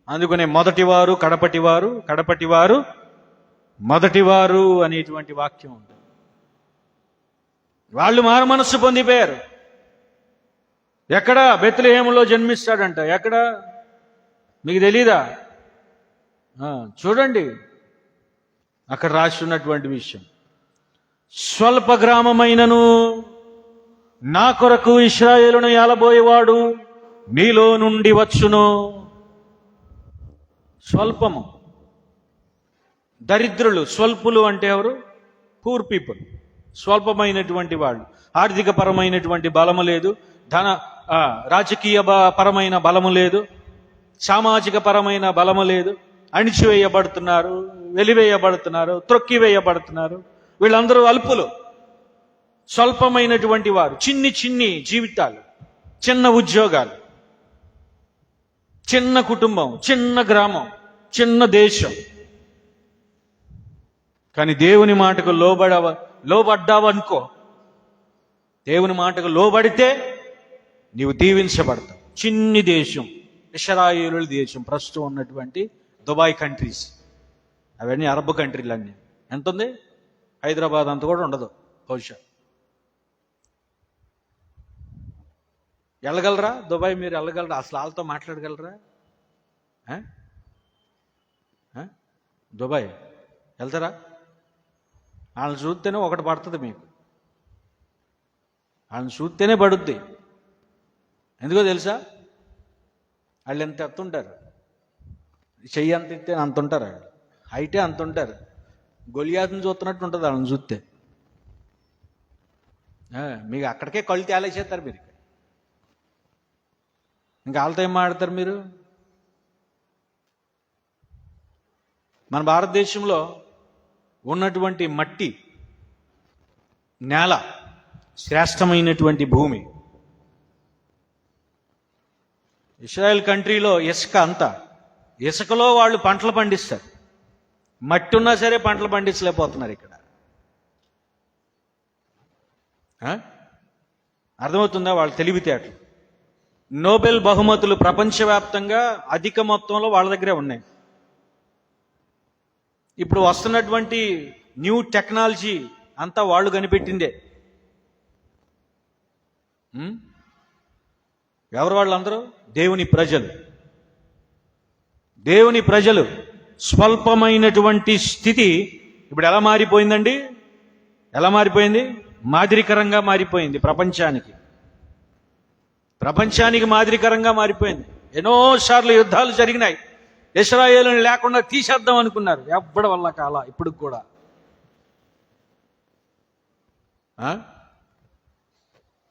అందుకనే మొదటివారు కడపటివారు, కడపటివారు మొదటివారు అనేటువంటి వాక్యం ఉంది. వాళ్ళు మారు మనస్సు పొందిపోయారు. ఎక్కడ? బెత్లెహేములో జన్మిస్తాడంట. ఎక్కడ? మీకు తెలీదా? చూడండి, అక్కడ రాసి ఉన్నటువంటి విషయం. స్వల్ప గ్రామమైనను నా కొరకు ఇశ్రాయేలును ఏలబోయేవాడు నీలో నుండి వచ్చును. స్వల్పము, దరిద్రులు. స్వల్పులు అంటే ఎవరు? Poor people. స్వల్పమైనటువంటి వాళ్ళు. ఆర్థిక పరమైనటువంటి బలము లేదు, రాజకీయ పరమైన బలము లేదు, సామాజిక పరమైన బలము లేదు, అణిచివేయబడుతున్నారు, వెలివేయబడుతున్నారు, త్రొక్కివేయబడుతున్నారు. వీళ్ళందరూ అల్పులు, స్వల్పమైనటువంటి వారు. చిన్ని జీవితాలు, చిన్న ఉద్యోగాలు, చిన్న కుటుంబం, చిన్న గ్రామం, చిన్న దేశం. కానీ దేవుని మాటకు లోబడ్డావనుకో, దేవుని మాటకు లోబడితే నీవు దీవించబడతావు. చిన్ని దేశం, ఇశ్రాయేలు దేశం, ప్రస్తుతం ఉన్నటువంటి దుబాయ్ కంట్రీస్, అవన్నీ అరబ్ కంట్రీలన్నీ. ఎంత ఉంది? హైదరాబాద్ అంత కూడా ఉండదు బహుశా. వెళ్ళగలరా దుబాయ్? మీరు వెళ్ళగలరా? అసలు వాళ్ళతో మాట్లాడగలరా? ఆ? ఆ? దుబాయ్ వెళ్తారా? వాళ్ళని చూస్తేనే ఒకటి పడుతుంది మీకు, వాళ్ళని చూస్తేనే పడుద్ది. ఎందుకో తెలుసా? వాళ్ళు ఎంత ఎత్తుంటారు, చెయ్యి అంత ఎత్తే అంత ఉంటారు, వాళ్ళు హైటే అంత ఉంటారు. గొలియాతను చూస్తున్నట్టు ఉంటుంది వాళ్ళని చూస్తే. మీకు అక్కడికే కళ్ళు తేలేసేస్తారు మీరు. ఇంకా వాళ్ళతో ఏం మాట్లాడతారు మీరు? మన భారతదేశంలో ఉన్నటువంటి మట్టి నేల శ్రేష్టమైనటువంటి భూమి. ఇజ్రాయెల్ కంట్రీలో ఇసుక అంతా, ఇసుకలో వాళ్ళు పంటలు పండిస్తారు. మట్టి ఉన్నా సరే పంటలు పండించలేకపోతున్నారు ఇక్కడ. అర్థమవుతుందా వాళ్ళ తెలివితేటలు? నోబెల్ బహుమతులు ప్రపంచవ్యాప్తంగా అధిక మొత్తంలో వాళ్ళ దగ్గరే ఉన్నాయి. ఇప్పుడు వస్తున్నటువంటి న్యూ టెక్నాలజీ అంతా వాళ్ళు కనిపెట్టిందే. ఎవరు వాళ్ళందరూ? దేవుని ప్రజలు. దేవుని ప్రజలు స్వల్పమైనటువంటి స్థితి ఇప్పుడు ఎలా మారిపోయిందండి? ఎలా మారిపోయింది? మాదిరికరంగా మారిపోయింది. ప్రపంచానికి మాదిరికరంగా మారిపోయింది. ఎన్నోసార్లు యుద్ధాలు జరిగినాయి. ఇశ్రాయేలుని లేకుండా తీసేద్దాం అనుకున్నారు, ఎవ్వడి వల్ల కాల. ఇప్పుడు కూడా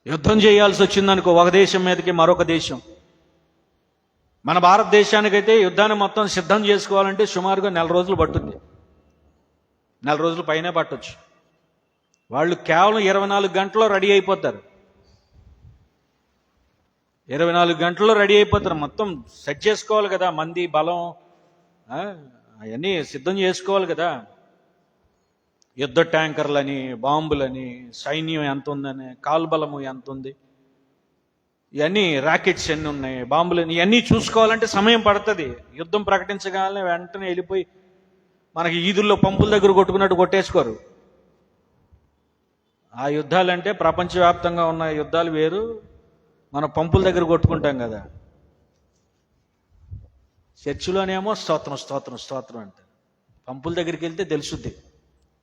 యుద్ధం చేయాల్సి వచ్చిందనుకో, ఒక దేశం మీదకి మరొక దేశం. మన భారతదేశానికైతే యుద్ధాన్ని మొత్తం సిద్ధం చేసుకోవాలంటే సుమారుగా 4 రోజులు పట్టుద్ది. 4 రోజుల పైనే పట్టొచ్చు. వాళ్ళు కేవలం 24 గంటల్లో రెడీ అయిపోతారు. 24 గంటల్లో రెడీ అయిపోతారు. మొత్తం సెట్ చేసుకోవాలి కదా, మంది బలం అవన్నీ సిద్ధం చేసుకోవాలి కదా. యుద్ధ ట్యాంకర్లని, బాంబులని, సైన్యం ఎంత ఉందని, కాల్బలము ఎంత ఉంది, ఇవన్నీ రాకెట్స్ ఎన్ని ఉన్నాయి, బాంబులని, ఇవన్నీ చూసుకోవాలంటే సమయం పడుతుంది. యుద్ధం ప్రకటించగానే వెంటనే వెళ్ళిపోయి మనకి ఈదుల్లో పంపుల దగ్గర కొట్టుకున్నట్టు కొట్టేసుకోరు. ఆ యుద్ధాలంటే ప్రపంచవ్యాప్తంగా ఉన్న యుద్ధాలు వేరు, మనం పంపుల దగ్గర కొట్టుకుంటాం కదా. చర్చిలోనేమో స్తోత్రం స్తోత్రం స్తోత్రం అంటారు. పంపుల దగ్గరికి వెళ్తే తెలుసుద్ది,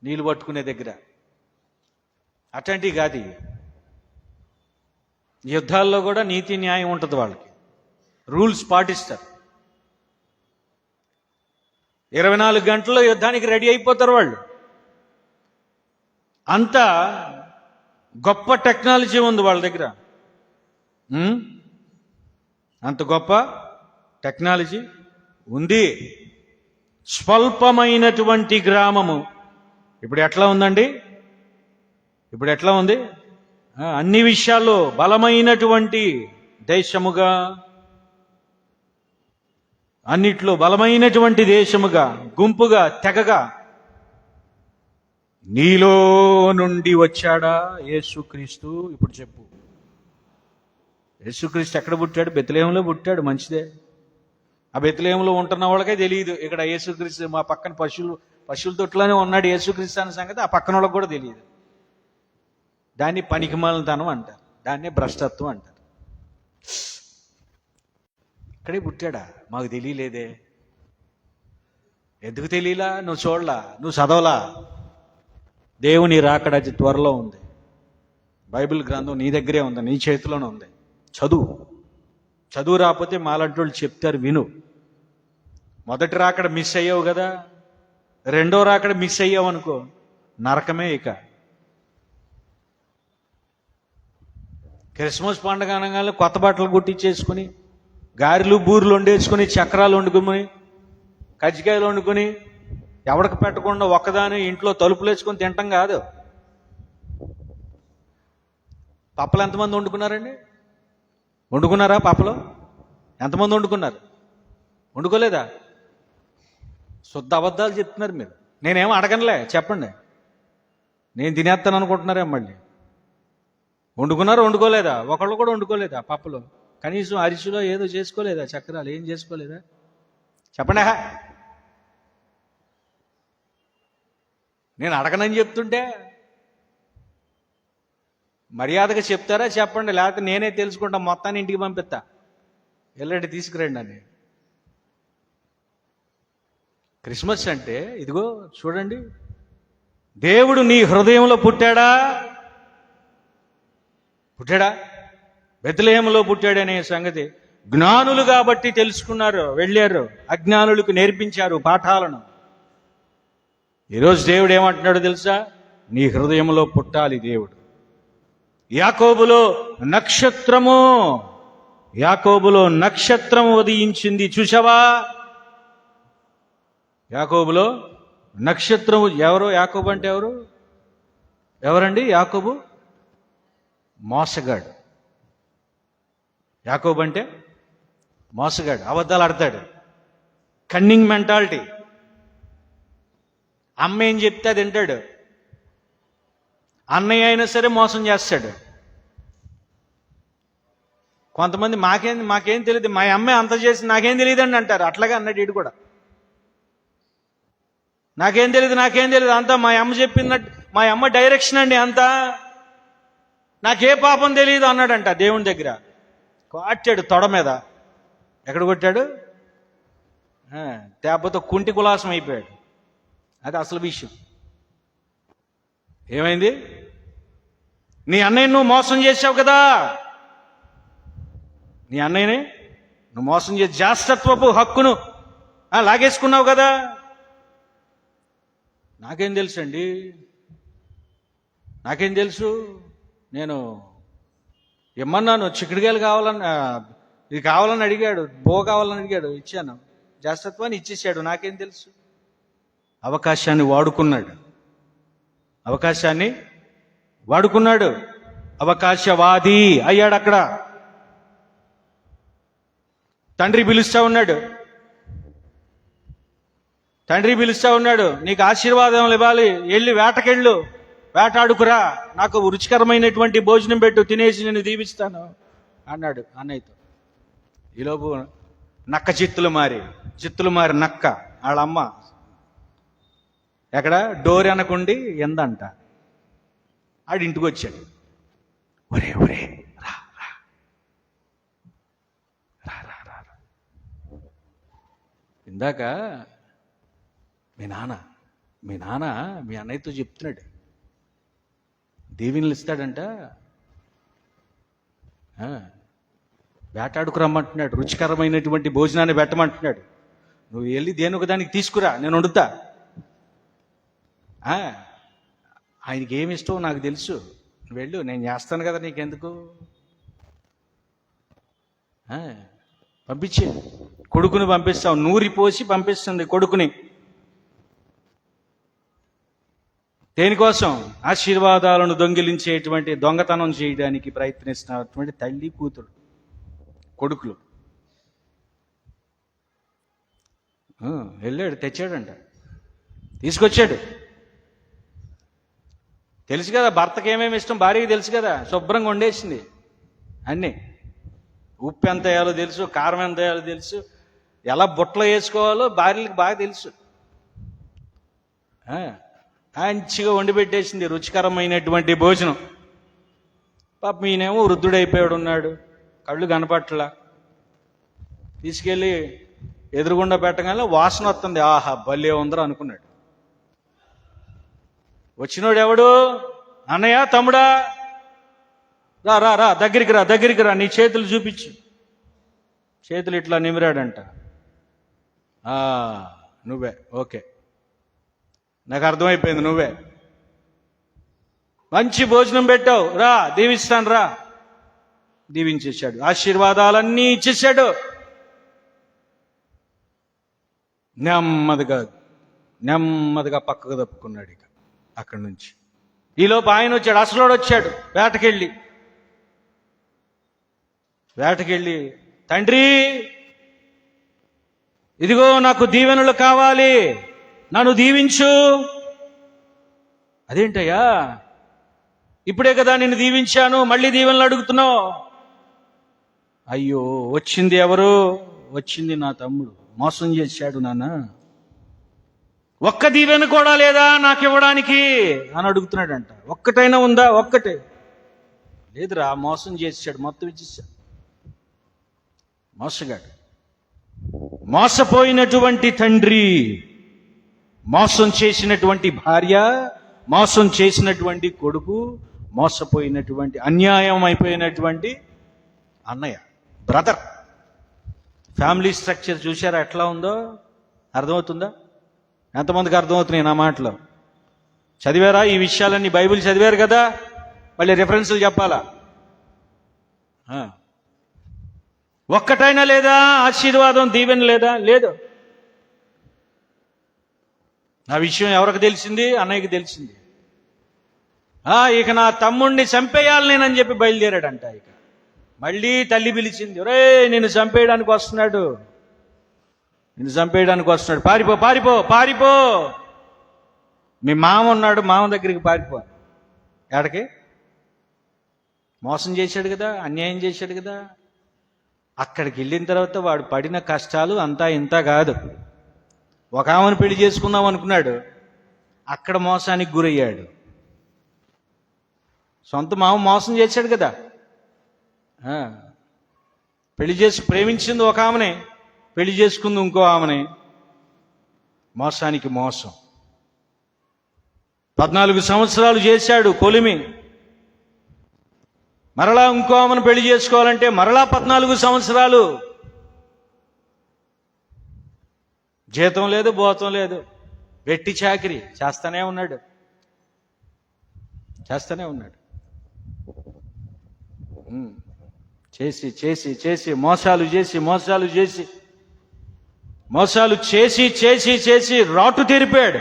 నీళ్ళు పట్టుకునే దగ్గర. అట్లాంటివి కాదు. యుద్ధాల్లో కూడా నీతి న్యాయం ఉంటుంది వాళ్ళకి, రూల్స్ పాటిస్తారు. 24 గంటల్లో యుద్ధానికి రెడీ అయిపోతారు వాళ్ళు. అంత గొప్ప టెక్నాలజీ ఉంది వాళ్ళ దగ్గర. అంత గొప్ప టెక్నాలజీ ఉంది. స్వల్పమైనటువంటి గ్రామము ఇప్పుడు ఎట్లా ఉందండి? ఇప్పుడు ఎట్లా ఉంది? అన్ని విషయాల్లో బలమైనటువంటి దేశముగా, అన్నిట్లో బలమైనటువంటి దేశముగా, గుంపుగా, తెగగా నీలో నుండి వచ్చాడా యేసుక్రీస్తు? ఇప్పుడు చెప్పు, యేసుక్రీస్తు ఎక్కడ పుట్టాడు? బెత్లెహేంలో పుట్టాడు. మంచిదే. ఆ బెత్లెహేంలో ఉంటున్న వాళ్ళకే తెలియదు ఇక్కడ యేసుక్రీస్తు మా పక్కన పశువుల తొట్టులోనే ఉన్నాడు యేసుక్రీస్తు అనే సంగతి ఆ పక్కన వాళ్ళకి కూడా తెలియదు. దాన్ని పనికిమాలినతనం అంటారు, దాన్నే భ్రష్టత్వం అంటారు. ఇక్కడే పుట్టాడా? మాకు తెలియలేదే. ఎందుకు తెలియలా? నువ్వు చూడలా, నువ్వు చదవలా. దేవుని రాకడ అతి త్వరలో ఉంది. బైబిల్ గ్రంథం నీ దగ్గరే ఉంది, నీ చేతిలోనే ఉంది. చదువు రాకపోతే మాలాంటి వాళ్ళు చెప్తారు, విను. మొదటి రాకడ మిస్ అయ్యావు కదా, రెండో రాకడ మిస్ అయ్యావు అనుకో, నరకమే. ఇక క్రిస్మస్ పండుగ అనగానే కొత్త బట్టలు కుట్టించేసుకుని, గారెలు బూరెలు వండేసుకుని, చక్రాలు వండుకుని, కజ్జికాయలు వండుకుని, ఎవడికి పెట్టకుండా ఒక్కదాని ఇంట్లో తలుపులు వేసుకొని తింటాం కాదు. పప్పలు ఎంతమంది వండుకున్నారండి? వండుకున్నారా? పప్పలు ఎంతమంది వండుకున్నారు? వండుకోలేదా? శుద్ధ అబద్ధాలు చెప్తున్నారు మీరు. నేనేమో అడగనులే, చెప్పండి. నేను తినేస్తాను అనుకుంటున్నారే మళ్ళీ. వండుకున్నారా? వండుకోలేదా? ఒకళ్ళు కూడా వండుకోలేదా? పప్పులు కనీసం అరిసిలో ఏదో చేసుకోలేదా? చక్రాలు ఏం చేసుకోలేదా? చెప్పండి. నేను అడగనని చెప్తుంటే మర్యాదగా చెప్తారా చెప్పండి, లేకపోతే నేనే తెలుసుకుంటా, మొత్తాన్ని ఇంటికి పంపిస్తా, వెళ్ళండి తీసుకురండి అని. క్రిస్మస్ అంటే ఇదిగో చూడండి, దేవుడు నీ హృదయంలో పుట్టాడా? బెత్లెహేములో పుట్టాడనే సంగతి జ్ఞానులు కాబట్టి తెలుసుకున్నారు, వెళ్ళారు, అజ్ఞానులకు నేర్పించారు పాఠాలను. ఈరోజు దేవుడు ఏమంటున్నాడో తెలుసా? నీ హృదయంలో పుట్టాలి దేవుడు. యాకోబులో నక్షత్రము ఉదయించింది, చూసావా? యాకోబులో నక్షత్రము. ఎవరు యాకోబు అంటే? ఎవరండి యాకోబు? మోసగాడు. యాకోబు అంటే మోసగాడు, అబద్ధాలు ఆడతాడు, కన్నింగ్ మెంటాలిటీ. అమ్మ ఏం చెప్తే అది వింటాడు. అన్నయ్య అయినా సరే మోసం చేస్తాడు. కొంతమంది మాకేం తెలియదు, మా అమ్మే అంత చేసి నాకేం తెలియదండి అంటారు. అట్లాగే అన్నాడు వీడు కూడా. నాకేం తెలియదు అంతా మా అమ్మ చెప్పినట్టు, మా అమ్మ డైరెక్షన్ అండి అంతా, నాకే పాపం తెలియదు అన్నాడంట దేవుని దగ్గర. కొట్టాడు తొడ మీద. ఎక్కడ కొట్టాడు? తేపతో కుంటి కులాసం అయిపోయాడు. అది అసలు విషయం. ఏమైంది? నీ అన్నయ్యని నువ్వు మోసం చేసావు కదా, నీ అన్నయ్యని నువ్వు మోసం చేసి జ్యేష్ఠత్వపు హక్కును లాగేసుకున్నావు కదా. నాకేం తెలుసు? నేను ఇమ్మన్నాను, చిక్కుడుకాయలు ఇది కావాలని అడిగాడు, కావాలని అడిగాడు, ఇచ్చాను. జ్యేష్ఠత్వాన్ని ఇచ్చేసాడు, నాకేం తెలుసు? అవకాశాన్ని వాడుకున్నాడు. అవకాశవాది అయ్యాడు అక్కడ. తండ్రి పిలుస్తా ఉన్నాడు, నీకు ఆశీర్వాదం ఇవ్వాలి, వెళ్ళి వేటకెళ్ళు, వేటాడుకురా, నాకు రుచికరమైనటువంటి భోజనం పెట్టు, తినేసి నేను దీవిస్తాను అన్నాడు అన్నయ్యతో. ఈలోపు నక్క చిత్తులు మారి నక్క వాళ్ళమ్మ ఎక్కడ డోర్ అనకుండి ఎందంట. ఆడి ఇంటికి వచ్చాడు. ఒరే రా రా రా రా రా. ఇందాక మీ నాన్న మీ అన్నయ్యతో చెప్తున్నాడు, దీవెనలు ఇస్తాడంట, వేటాడుకు రమ్మంటున్నాడు, రుచికరమైనటువంటి భోజనాన్ని పెట్టమంటున్నాడు. నువ్వు వెళ్ళి దేని దానికి తీసుకురా, నేను వండుతా. ఆయనకి ఏమి ఇష్టమో నాకు తెలుసు, నువ్వు వెళ్ళు, నేను చేస్తాను కదా, నీకెందుకు? పంపించే కొడుకుని పంపిస్తావు, నూరి పోసి పంపిస్తుంది కొడుకుని. దేనికోసం? ఆశీర్వాదాలను దొంగిలించేటువంటి, దొంగతనం చేయడానికి ప్రయత్నిస్తున్నటువంటి తల్లి కూతురు కొడుకులు. వెళ్ళాడు, తెచ్చాడంట, తీసుకొచ్చాడు. తెలుసు కదా భర్తకి ఏమేమి ఇష్టం, భార్యకి తెలుసు కదా, శుభ్రంగా వండేసింది అన్నీ. ఉప్పు ఎంత వేయాలో తెలుసు, కారం ఎంత వేయాలో తెలుసు, ఎలా బుట్టలో వేసుకోవాలో భార్యలకు బాగా తెలుసు. మంచిగా వండి పెట్టేసింది రుచికరమైనటువంటి భోజనం. పాపం ఈయనేమో వృద్ధుడైపోయాడు ఉన్నాడు, కళ్ళు కనపట్ల. తీసుకెళ్ళి ఎదురుగుండా పెట్టగానే వాసన వస్తుంది, ఆహా భలే ఉందరా అనుకున్నాడు. వచ్చినోడు ఎవడు? అన్నయ్య, తమ్ముడా, రా రా రా, దగ్గరికి రా, నీ చేతులు చూపించు. చేతులు ఇట్లా నిమిరాడంట. నువ్వే, ఓకే, నాకు అర్థమైపోయింది, నువ్వే. మంచి భోజనం పెట్టావు, రా దీవిస్తాను రా. దీవించేశాడు, ఆశీర్వాదాలన్నీ ఇచ్చేశాడు. నెమ్మదిగా పక్కకు తప్పుకున్నాడు ఇక అక్కడి నుంచి. ఈలోపు ఆయన వచ్చాడు, అసలోడు వచ్చాడు వేటకెళ్ళి తండ్రి, ఇదిగో నాకు దీవెనలు కావాలి, నన్ను దీవించు. అదేంటయ్యా, ఇప్పుడే కదా నిన్ను దీవించాను, మళ్ళీ దీవెనలు అడుగుతున్నావు? అయ్యో, వచ్చింది ఎవరు? వచ్చింది నా తమ్ముడు, మోసం చేశాడు నాన్న. ఒక్క దీవెన కూడా లేదా నాకు ఇవ్వడానికి అని అడుగుతున్నాడంట. ఒక్కటైనా ఉందా? ఒక్కటే. లేదురా, మోసం చేసాడు, మొత్తం ఇచ్చేసాడు. మోసగాడు, మోసపోయినటువంటి తండ్రి, మోసం చేసినటువంటి భార్య, మోసం చేసినటువంటి కొడుకు, మోసపోయినటువంటి అన్యాయం అయిపోయినటువంటి అన్నయ్య, బ్రదర్. ఫ్యామిలీ స్ట్రక్చర్ చూసారా ఎట్లా ఉందో? అర్థమవుతుందా? ఎంతమందికి అర్థమవుతున్నాయి నా మాటలు? చదివారా ఈ విషయాలన్నీ? బైబిల్ చదివారు కదా, మళ్ళీ రిఫరెన్సులు చెప్పాలా? ఒక్కటైనా లేదా ఆశీర్వాదం, దీవెన లేదా? లేదు. ఆ విషయం ఎవరికి తెలిసింది? అన్నయ్యకి తెలిసింది. ఇక నా తమ్ముడిని చంపేయాలి నేనని చెప్పి బయలుదేరాడంట. ఇక మళ్ళీ తల్లి పిలిచింది, ఒరే నిన్ను చంపేయడానికి వస్తున్నాడు, నిన్ను చంపేయడానికి వస్తున్నాడు, పారిపో పారిపో పారిపో. మీ మామ ఉన్నాడు, మామ దగ్గరికి పారిపో. ఎక్కడికి? మోసం చేశాడు కదా, అన్యాయం చేశాడు కదా. అక్కడికి వెళ్ళిన తర్వాత వాడు పడిన కష్టాలు అంతా ఇంత కాదు. ఒక ఆమెను పెళ్లి చేసుకుందాం అనుకున్నాడు, అక్కడ మోసానికి గురయ్యాడు. సొంత మామ మోసం చేశాడు కదా. పెళ్లి చేసి ప్రేమించింది ఒక ఆమెనే, పెళ్లి చేసుకుంది ఇంకో ఆమెనే. మోసానికి మోసం. 14 సంవత్సరాలు చేశాడు కొలిమి. మరలా ఇంకో ఆమెను పెళ్లి చేసుకోవాలంటే మరలా 14 సంవత్సరాలు. జీతం లేదు, భోతం లేదు, వెట్టి చాకిరి చేస్తానే ఉన్నాడు. చేసి చేసి చేసి మోసాలు చేసి మోసాలు చేసి మోసాలు చేసి చేసి చేసి రాటు తెరిపాడు.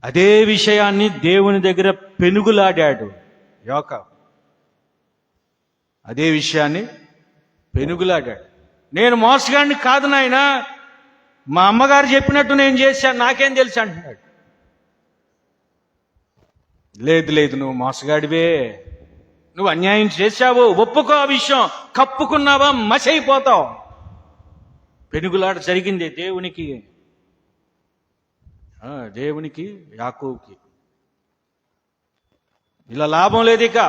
అదే విషయాన్ని దేవుని దగ్గర పెనుగులాడాడు యోకాబు. అదే విషయాన్ని పెనుగులాడాడు. నేను మోసగాడిని కాదు నాయనా, మా అమ్మగారు చెప్పినట్టు నేను చేశాను, నాకేం తెలుసు అంటున్నాడు. లేదు లేదు, నువ్వు మోసగాడివే, నువ్వు అన్యాయం చేశావు, ఒప్పుకో. ఆ విషయం కప్పుకున్నావా మసైపోతావు. పెనుగులాట జరిగింది దేవునికి యాకోబుకి. ఇలా లాభం లేదు. ఇక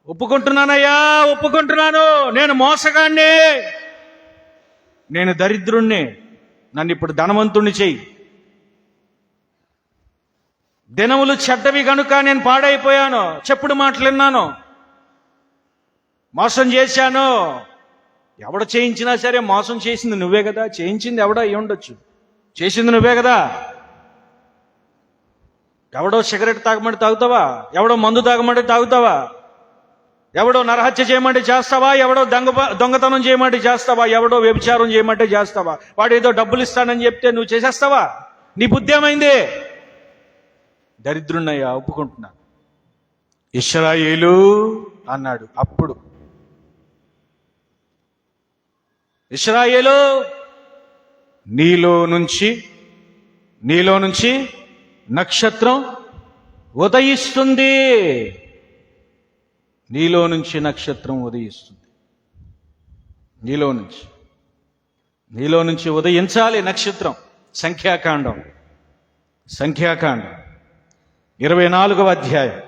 ఒప్పుకుంటున్నానయ్యా, ఒప్పుకుంటున్నాను, నేను మోసగాడిని, నేను దరిద్రుణ్ణి, నన్ను ఇప్పుడు ధనవంతుణ్ణి చెయ్యి. దినములు చెడ్డవి కనుక నేను పాడైపోయాను, చెప్పుడు మాటలు విన్నాను, మోసం చేశాను. ఎవడ చేయించినా సరే మోసం చేసింది నువ్వే కదా. చేయించింది ఎవడో అయి ఉండొచ్చు, చేసింది నువ్వే కదా. ఎవడో సిగరెట్ తాగమంటే తాగుతావా? ఎవడో మందు తాగమంటే తాగుతావా? ఎవడో నరహత్య చేయమంటే చేస్తావా? ఎవడో దొంగతనం చేయమంటే చేస్తావా? ఎవడో వ్యభిచారం చేయమంటే చేస్తావా? వాడు ఏదో డబ్బులు ఇస్తానని చెప్తే నువ్వు చేసేస్తావా? నీ బుద్ధి ఏమైంది? దరిద్రున్నయ్యా, ఒప్పుకుంటున్నా. ఇశ్రాయేలు అన్నాడు అప్పుడు. ఇశ్రాయేలు, నీలో నుంచి నక్షత్రం ఉదయిస్తుంది. నీలో నుంచి నక్షత్రం ఉదయిస్తుంది. నీలో నుంచి ఉదయించాలి నక్షత్రం. సంఖ్యాకాండం 24వ అధ్యాయం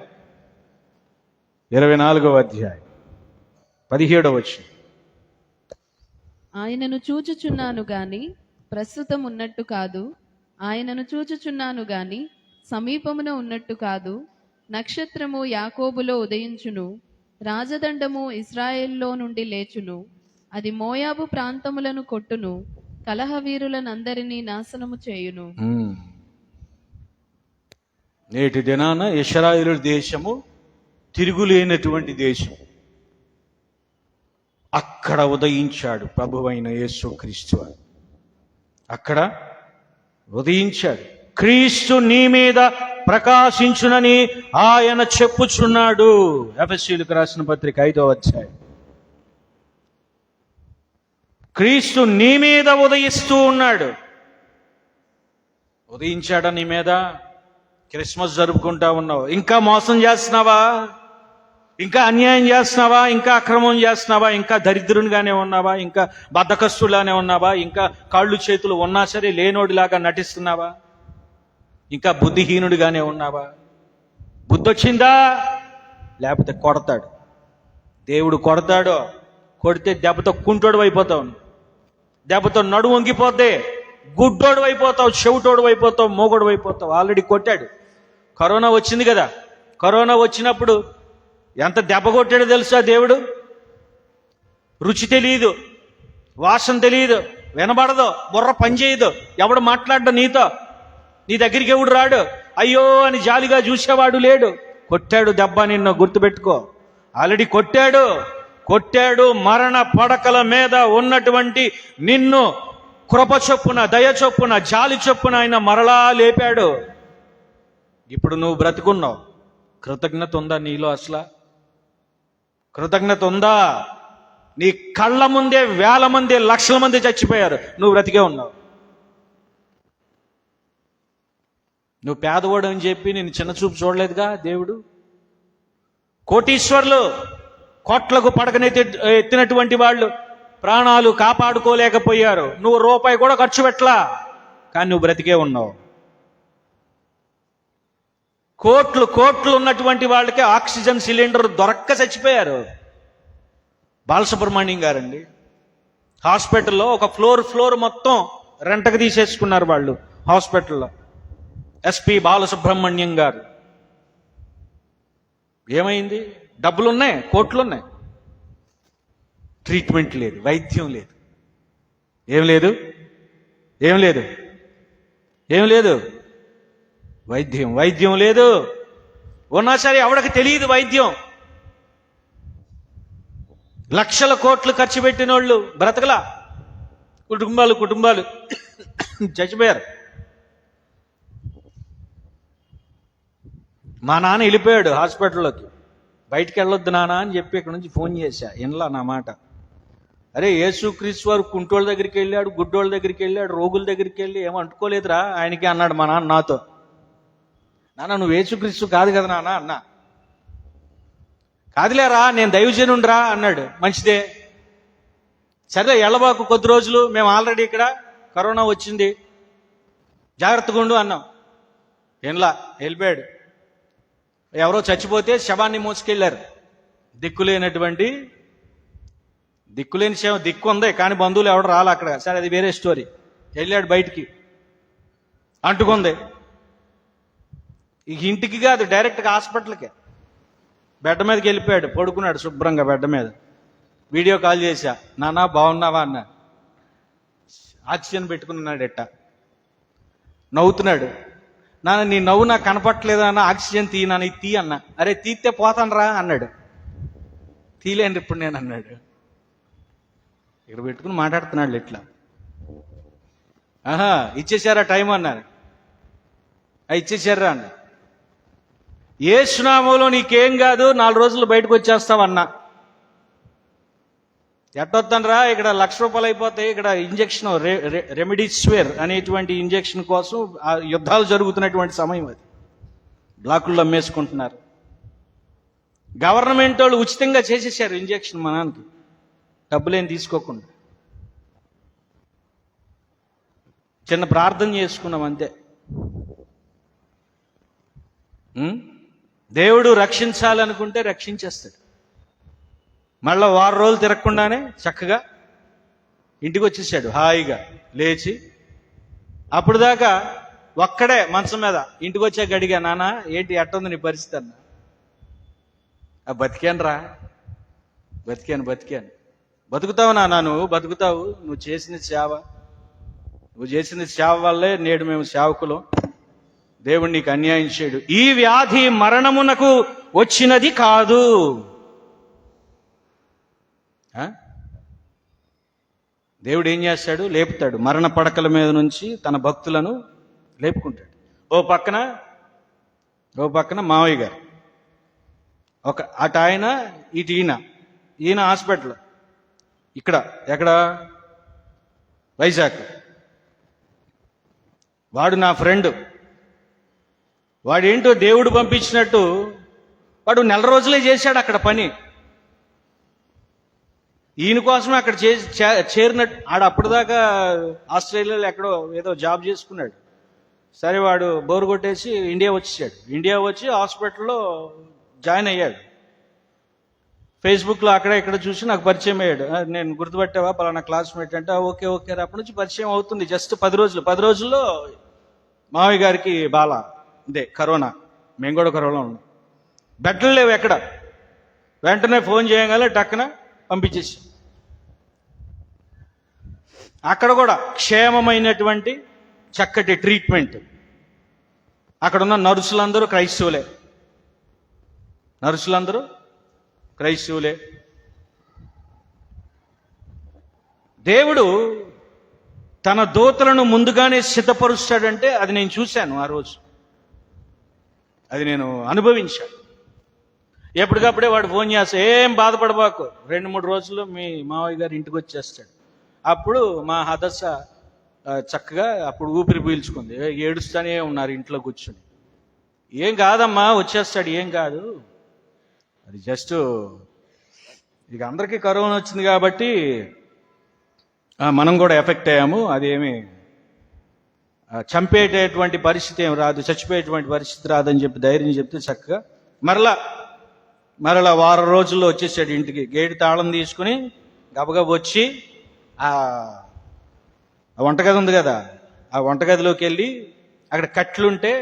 17వ వచనం. ఆయనను చూచుచున్నాను గాని ప్రస్తుతం ఉన్నట్టు కాదు, ఆయనను చూచుచున్నాను గాని సమీపమున ఉన్నట్టు కాదు. నక్షత్రము యాకోబులో ఉదయించును, రాజదండము ఇశ్రాయేల్లో నుండి లేచును. అది మోయాబు ప్రాంతములను కొట్టును, కలహవీరులనందరినీ నాశనము చేయును. నేటి దినాన ఇశ్రాయేలు దేశము తిరుగులేనటువంటి దేశం. అక్కడ ఉదయించాడు ప్రభువైన యేసుక్రీస్తు. అక్కడ ఉదయించాడు. క్రీస్తు నీ మీద ప్రకాశించునని ఆయన చెప్పుచున్నాడు. ఎఫెసీయులకు రాసిన పత్రిక 5వ అధ్యాయం. క్రీస్తు నీ మీద ఉదయిస్తూ ఉన్నాడు. ఉదయించాడా నీ మీద? క్రిస్మస్ జరుపుకుంటా ఉన్నావు, ఇంకా మోసం చేస్తున్నావా? ఇంకా అన్యాయం చేస్తున్నావా? ఇంకా అక్రమం చేస్తున్నావా? ఇంకా దరిద్రునిగానే ఉన్నావా? ఇంకా బద్ధకస్తులానే ఉన్నావా? ఇంకా కాళ్ళు చేతులు ఉన్నా సరే లేనోడిలాగా నటిస్తున్నావా? ఇంకా బుద్ధిహీనుడిగానే ఉన్నావా? బుద్ధి వచ్చిందా? లేకపోతే కొడతాడు. దేవుడు కొడతాడు. కొడితే దెబ్బతో కుంటోడు అయిపోతావు, దెబ్బతో నడుము వంగిపోతే గుడ్డోడు అయిపోతావు, చెవిటోడు అయిపోతావు, మోగోడు అయిపోతావు. ఆల్రెడీ కొట్టాడు. కరోనా వచ్చింది కదా, కరోనా వచ్చినప్పుడు ఎంత దెబ్బ కొట్టాడో తెలుసా దేవుడు? రుచి తెలియదు, వాసన తెలియదు, వినబడదు, బుర్ర పని చేయదు, ఎవడు మాట్లాడ్డా నీతో, నీ దగ్గరికి ఎవడు రాడు, అయ్యో అని జాలిగా చూసేవాడు లేడు. కొట్టాడు దెబ్బ, నిన్ను గుర్తుపెట్టుకో. ఆల్రెడీ కొట్టాడు. మరణ పడకల మీద ఉన్నటువంటి నిన్ను కృప చొప్పున, దయ చొప్పున, జాలి చొప్పున ఆయన మరలా లేపాడు. ఇప్పుడు నువ్వు బ్రతుకున్నావు. కృతజ్ఞత ఉందా నీలో? అసలు కృతజ్ఞత ఉందా? నీ కళ్ళ ముందే వేల మంది, లక్షల మంది చచ్చిపోయారు, నువ్వు బ్రతికే ఉన్నావు. నువ్వు పేదవాడు అని చెప్పి నేను చిన్న చూపు చూడలేదుగా దేవుడు. కోటీశ్వర్లు, కోట్లకు ఎత్తినటువంటి వాళ్ళు ప్రాణాలు కాపాడుకోలేకపోయారు. నువ్వు రూపాయి కూడా ఖర్చు పెట్టలా, కానీ నువ్వు బ్రతికే ఉన్నావు. కోట్లు ఉన్నటువంటి వాళ్ళకి ఆక్సిజన్ సిలిండర్ దొరక్క చచ్చిపోయారు. బాలసుబ్రహ్మణ్యం గారండి, హాస్పిటల్లో ఒక ఫ్లోర్ మొత్తం రెంటకు తీసేసుకున్నారు వాళ్ళు హాస్పిటల్లో. ఎస్పి బాలసుబ్రహ్మణ్యం గారు. ఏమైంది? డబ్బులున్నాయి, కోట్లున్నాయి, ట్రీట్మెంట్ లేదు, వైద్యం లేదు. ఏం లేదు వైద్యం లేదు. ఉన్నా సరే ఎవడికి తెలియదు వైద్యం. లక్షల కోట్లు ఖర్చు పెట్టిన వాళ్ళు బ్రతకలా, కుటుంబాలు చచ్చిపోయారు. మా నాన్న వెళ్ళిపోయాడు హాస్పిటల్లోకి. బయటికి వెళ్ళొద్దు నాన్న అని చెప్పి ఇక్కడ నుంచి ఫోన్ చేశా, వినలా నా మాట. అరే యేసుక్రీస్తు వారు కుంటోళ్ళ దగ్గరికి వెళ్ళాడు, గుడ్డోళ్ళ దగ్గరికి వెళ్ళాడు, రోగుల దగ్గరికి వెళ్ళి ఏమో అంటుకోలేదురా ఆయనకి అన్నాడు మా నాన్న నాతో. నాన్న నువ్వు యేసుక్రీస్తు కాదు కదా నాన్న అన్నా. కాదులేరా నేను దైవజనుండ్రా అన్నాడు. మంచిదే, సరే ఎళ్ళబాకు కొద్ది రోజులు, మేము ఆల్రెడీ ఇక్కడ కరోనా వచ్చింది, జాగ్రత్తగా ఉండు అన్నాం. వినలా, వెళ్ళిపోయాడు. ఎవరో చచ్చిపోతే శవాన్ని మోసుకెళ్ళారు. దిక్కులేని శవం, దిక్కు ఉంది కానీ బంధువులు ఎవడు రాలే అక్కడ. సరే అది వేరే స్టోరీ. వెళ్ళాడు బయటికి, అంటుకుంది. ఇంటికి కాదు, డైరెక్ట్గా హాస్పిటల్కే. బెడ్ మీదకి వెళ్ళిపోయాడు, పడుకున్నాడు శుభ్రంగా బెడ్ మీద. వీడియో కాల్ చేశా, నాన్న బాగున్నావా అన్న. ఆక్సిజన్ పెట్టుకున్నాడు, ఎట్టా నవ్వుతున్నాడు. నాన్న నీ నవ్వు నాకు కనపట్టలేదు అన్న, ఆక్సిజన్ తీ నాన్న, ఇది తీ అన్న. అరే తీస్తే పోతాను రా అన్నాడు. తీలేండి ఇప్పుడు నేను అన్నాడు. ఇక్కడ పెట్టుకుని మాట్లాడుతున్నాడు ఇట్లా. ఇచ్చేసారా టైం అన్నారు. ఇచ్చేసారా అన్న. యేసునామములో నీకేం కాదు, 4 రోజులు బయటకు వచ్చేస్తావన్నా. ఎట్టొద్దనరా, ఇక్కడ ₹1,00,000 అయిపోతాయి. ఇక్కడ ఇంజక్షన్ రెమిడిసివిర్ అనేటువంటి ఇంజక్షన్ కోసం యుద్ధాలు జరుగుతున్నటువంటి సమయం అది. బ్లాకుల్లో అమ్మేసుకుంటున్నారు. గవర్నమెంట్ వాళ్ళు ఉచితంగా చేసేసారు ఇంజక్షన్ మా నాన్నకి, డబ్బులేం తీసుకోకుండా. చిన్న ప్రార్థన చేసుకున్నాం అంతే. దేవుడు రక్షించాలనుకుంటే రక్షించేస్తాడు. మళ్ళీ 6 రోజులు తిరగకుండానే చక్కగా ఇంటికి వచ్చేసాడు హాయిగా లేచి. అప్పుడు దాకా ఒక్కడే మంచం మీద. ఇంటికి వచ్చాక అడిగా, నాన్న ఏంటి ఎట్టుంది నీ పరిస్థితి అన్న. బతికాను రా, బతికాను. బతుకుతావు నాన్న, నువ్వు బతుకుతావు. నువ్వు చేసిన సేవ వల్లే నేడు మేము సేవకులు. దేవుడు నీకు అన్యాయం చేయడు. ఈ వ్యాధి మరణమునకు వచ్చినది కాదు. దేవుడు ఏం చేస్తాడు? లేపుతాడు. మరణ పడకల మీద నుంచి తన భక్తులను లేపుకుంటాడు. ఓ పక్కన మావయ్య గారు, అటు ఆయన, ఇటు ఈయన హాస్పిటల్. ఎక్కడ వైజాగ్. వాడు నా ఫ్రెండ్. వాడేంటో దేవుడు పంపించినట్టు వాడు 4 రోజులే చేశాడు అక్కడ పని. ఈయన కోసమే అక్కడ చేరినట్టు. ఆడ అప్పటిదాకా ఆస్ట్రేలియాలో ఎక్కడో ఏదో జాబ్ చేసుకున్నాడు. సరే వాడు బోరు కొట్టేసి ఇండియా వచ్చేసాడు. ఇండియా వచ్చి హాస్పిటల్లో జాయిన్ అయ్యాడు. ఫేస్బుక్లో అక్కడ ఇక్కడ చూసి నాకు పరిచయం అయ్యాడు. నేను గుర్తుపట్టావా పలానా క్లాస్మేట్ అంటే ఓకే ఓకే అప్పటి నుంచి పరిచయం అవుతుంది. జస్ట్ 10 రోజుల్లో మావయ్య గారికి బాల ఇదే కరోనా. మేము కూడా కరోనా ఉన్నాం. బెడ్లు లేవు ఎక్కడ. వెంటనే ఫోన్ చేయగానే టక్కున పంపించేసి అక్కడ కూడా క్షేమమైనటువంటి చక్కటి ట్రీట్మెంట్. అక్కడున్న నర్సులందరూ క్రైస్తవులే. దేవుడు తన దూతలను ముందుగానే సిద్ధపరుస్తాడంటే అది నేను చూశాను. ఆ రోజు అది నేను అనుభవించాను. ఎప్పటికప్పుడే వాడు ఫోన్ చేస్తా, ఏం బాధపడబాకు, 2-3 రోజుల్లో మీ మావయ్య గారు ఇంటికి వచ్చేస్తాడు. అప్పుడు మా హదస్స చక్కగా అప్పుడు ఊపిరి పీల్చుకుంది. ఏడుస్తూనే ఉన్నారు ఇంట్లో కూర్చుని. ఏం కాదమ్మా వచ్చేస్తాడు, ఏం కాదు, అది జస్ట్ ఇక అందరికీ కరోనా వచ్చింది కాబట్టి మనం కూడా ఎఫెక్ట్ అయ్యాము, అదేమి చంపేటటువంటి పరిస్థితి ఏమి రాదు, చచ్చిపోయేటువంటి పరిస్థితి రాదని చెప్పి ధైర్యం చెప్తే చక్కగా మరలా 1 రోజుల్లో వచ్చేసాడు ఇంటికి. గేటు తాళం తీసుకుని గబగబ వచ్చి ఆ వంటగది ఉంది కదా, ఆ వంటగదిలోకి వెళ్ళి అక్కడ కట్టెలుంటే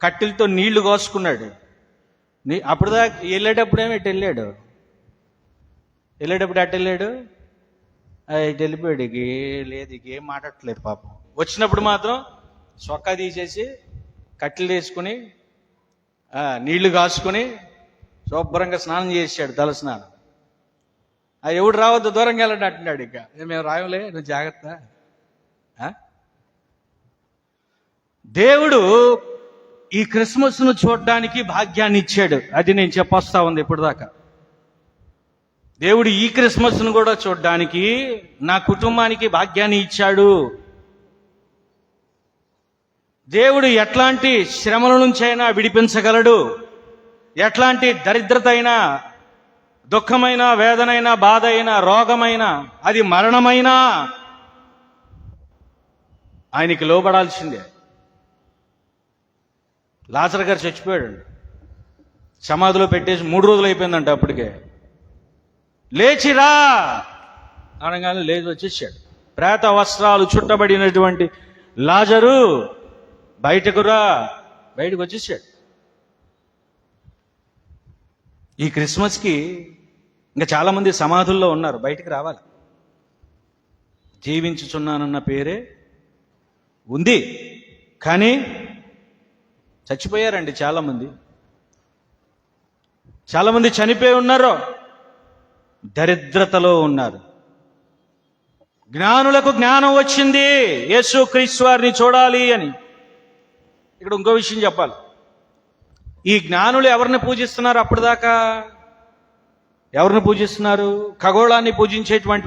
కట్టెలతో నీళ్లు కోసుకున్నాడు. అప్పుడు దాకా వెళ్ళేటప్పుడేమో ఇటు వెళ్ళాడు వెళ్ళిపోయాడు. లేదు ఏం మాట్లాడట్లేదు పాపం. వచ్చినప్పుడు మాత్రం చొక్కా తీసేసి కట్టెలు వేసుకుని నీళ్లు కాసుకుని శుభ్రంగా స్నానం చేసాడు, తల స్నానం. ఎవడు రావద్దు, దూరంగా వెళ్ళండి అంటున్నాడు. ఇక మేము రాయలే, నువ్వు జాగ్రత్త. దేవుడు ఈ క్రిస్మస్ను చూడడానికి భాగ్యాన్ని ఇచ్చాడు. అది నేను చెప్పొస్తా ఉంది ఇప్పుడు దాకా. దేవుడు ఈ క్రిస్మస్ను కూడా చూడడానికి నా కుటుంబానికి భాగ్యాన్ని ఇచ్చాడు. దేవుడు ఎట్లాంటి శ్రమల నుంచైనా విడిపించగలడు. ఎట్లాంటి దరిద్రత అయినా, దుఃఖమైన, వేదనైన, బాధ అయినా, రోగమైనా, అది మరణమైనా ఆయనకి లోబడాల్సిందే. లాజరు గారు చచ్చిపోయాడు, సమాధిలో పెట్టేసి 3 రోజులు అయిపోయిందంట. అప్పటికే లేచిరా అనగానే లేచి వచ్చేసాడు. ప్రేత వస్త్రాలు చుట్టబడినటువంటి లాజరు బయటకు వచ్చేసాడు. ఈ క్రిస్మస్కి ఇంకా చాలామంది సమాధుల్లో ఉన్నారు, బయటికి రావాలి. జీవించుచున్నానన్న పేరే ఉంది, కానీ చచ్చిపోయారండి చాలామంది చనిపోయి ఉన్నారు, దరిద్రతలో ఉన్నారు. జ్ఞానులకు జ్ఞానం వచ్చింది యేసు క్రీస్తు వారిని చూడాలి అని. ఇక్కడ ఇంకో విషయం చెప్పాలి. ఈ జ్ఞానులు ఎవరిని పూజిస్తున్నారు? అప్పటిదాకా ఎవరిని పూజిస్తున్నారు? ఖగోళాన్ని పూజించేటువంటి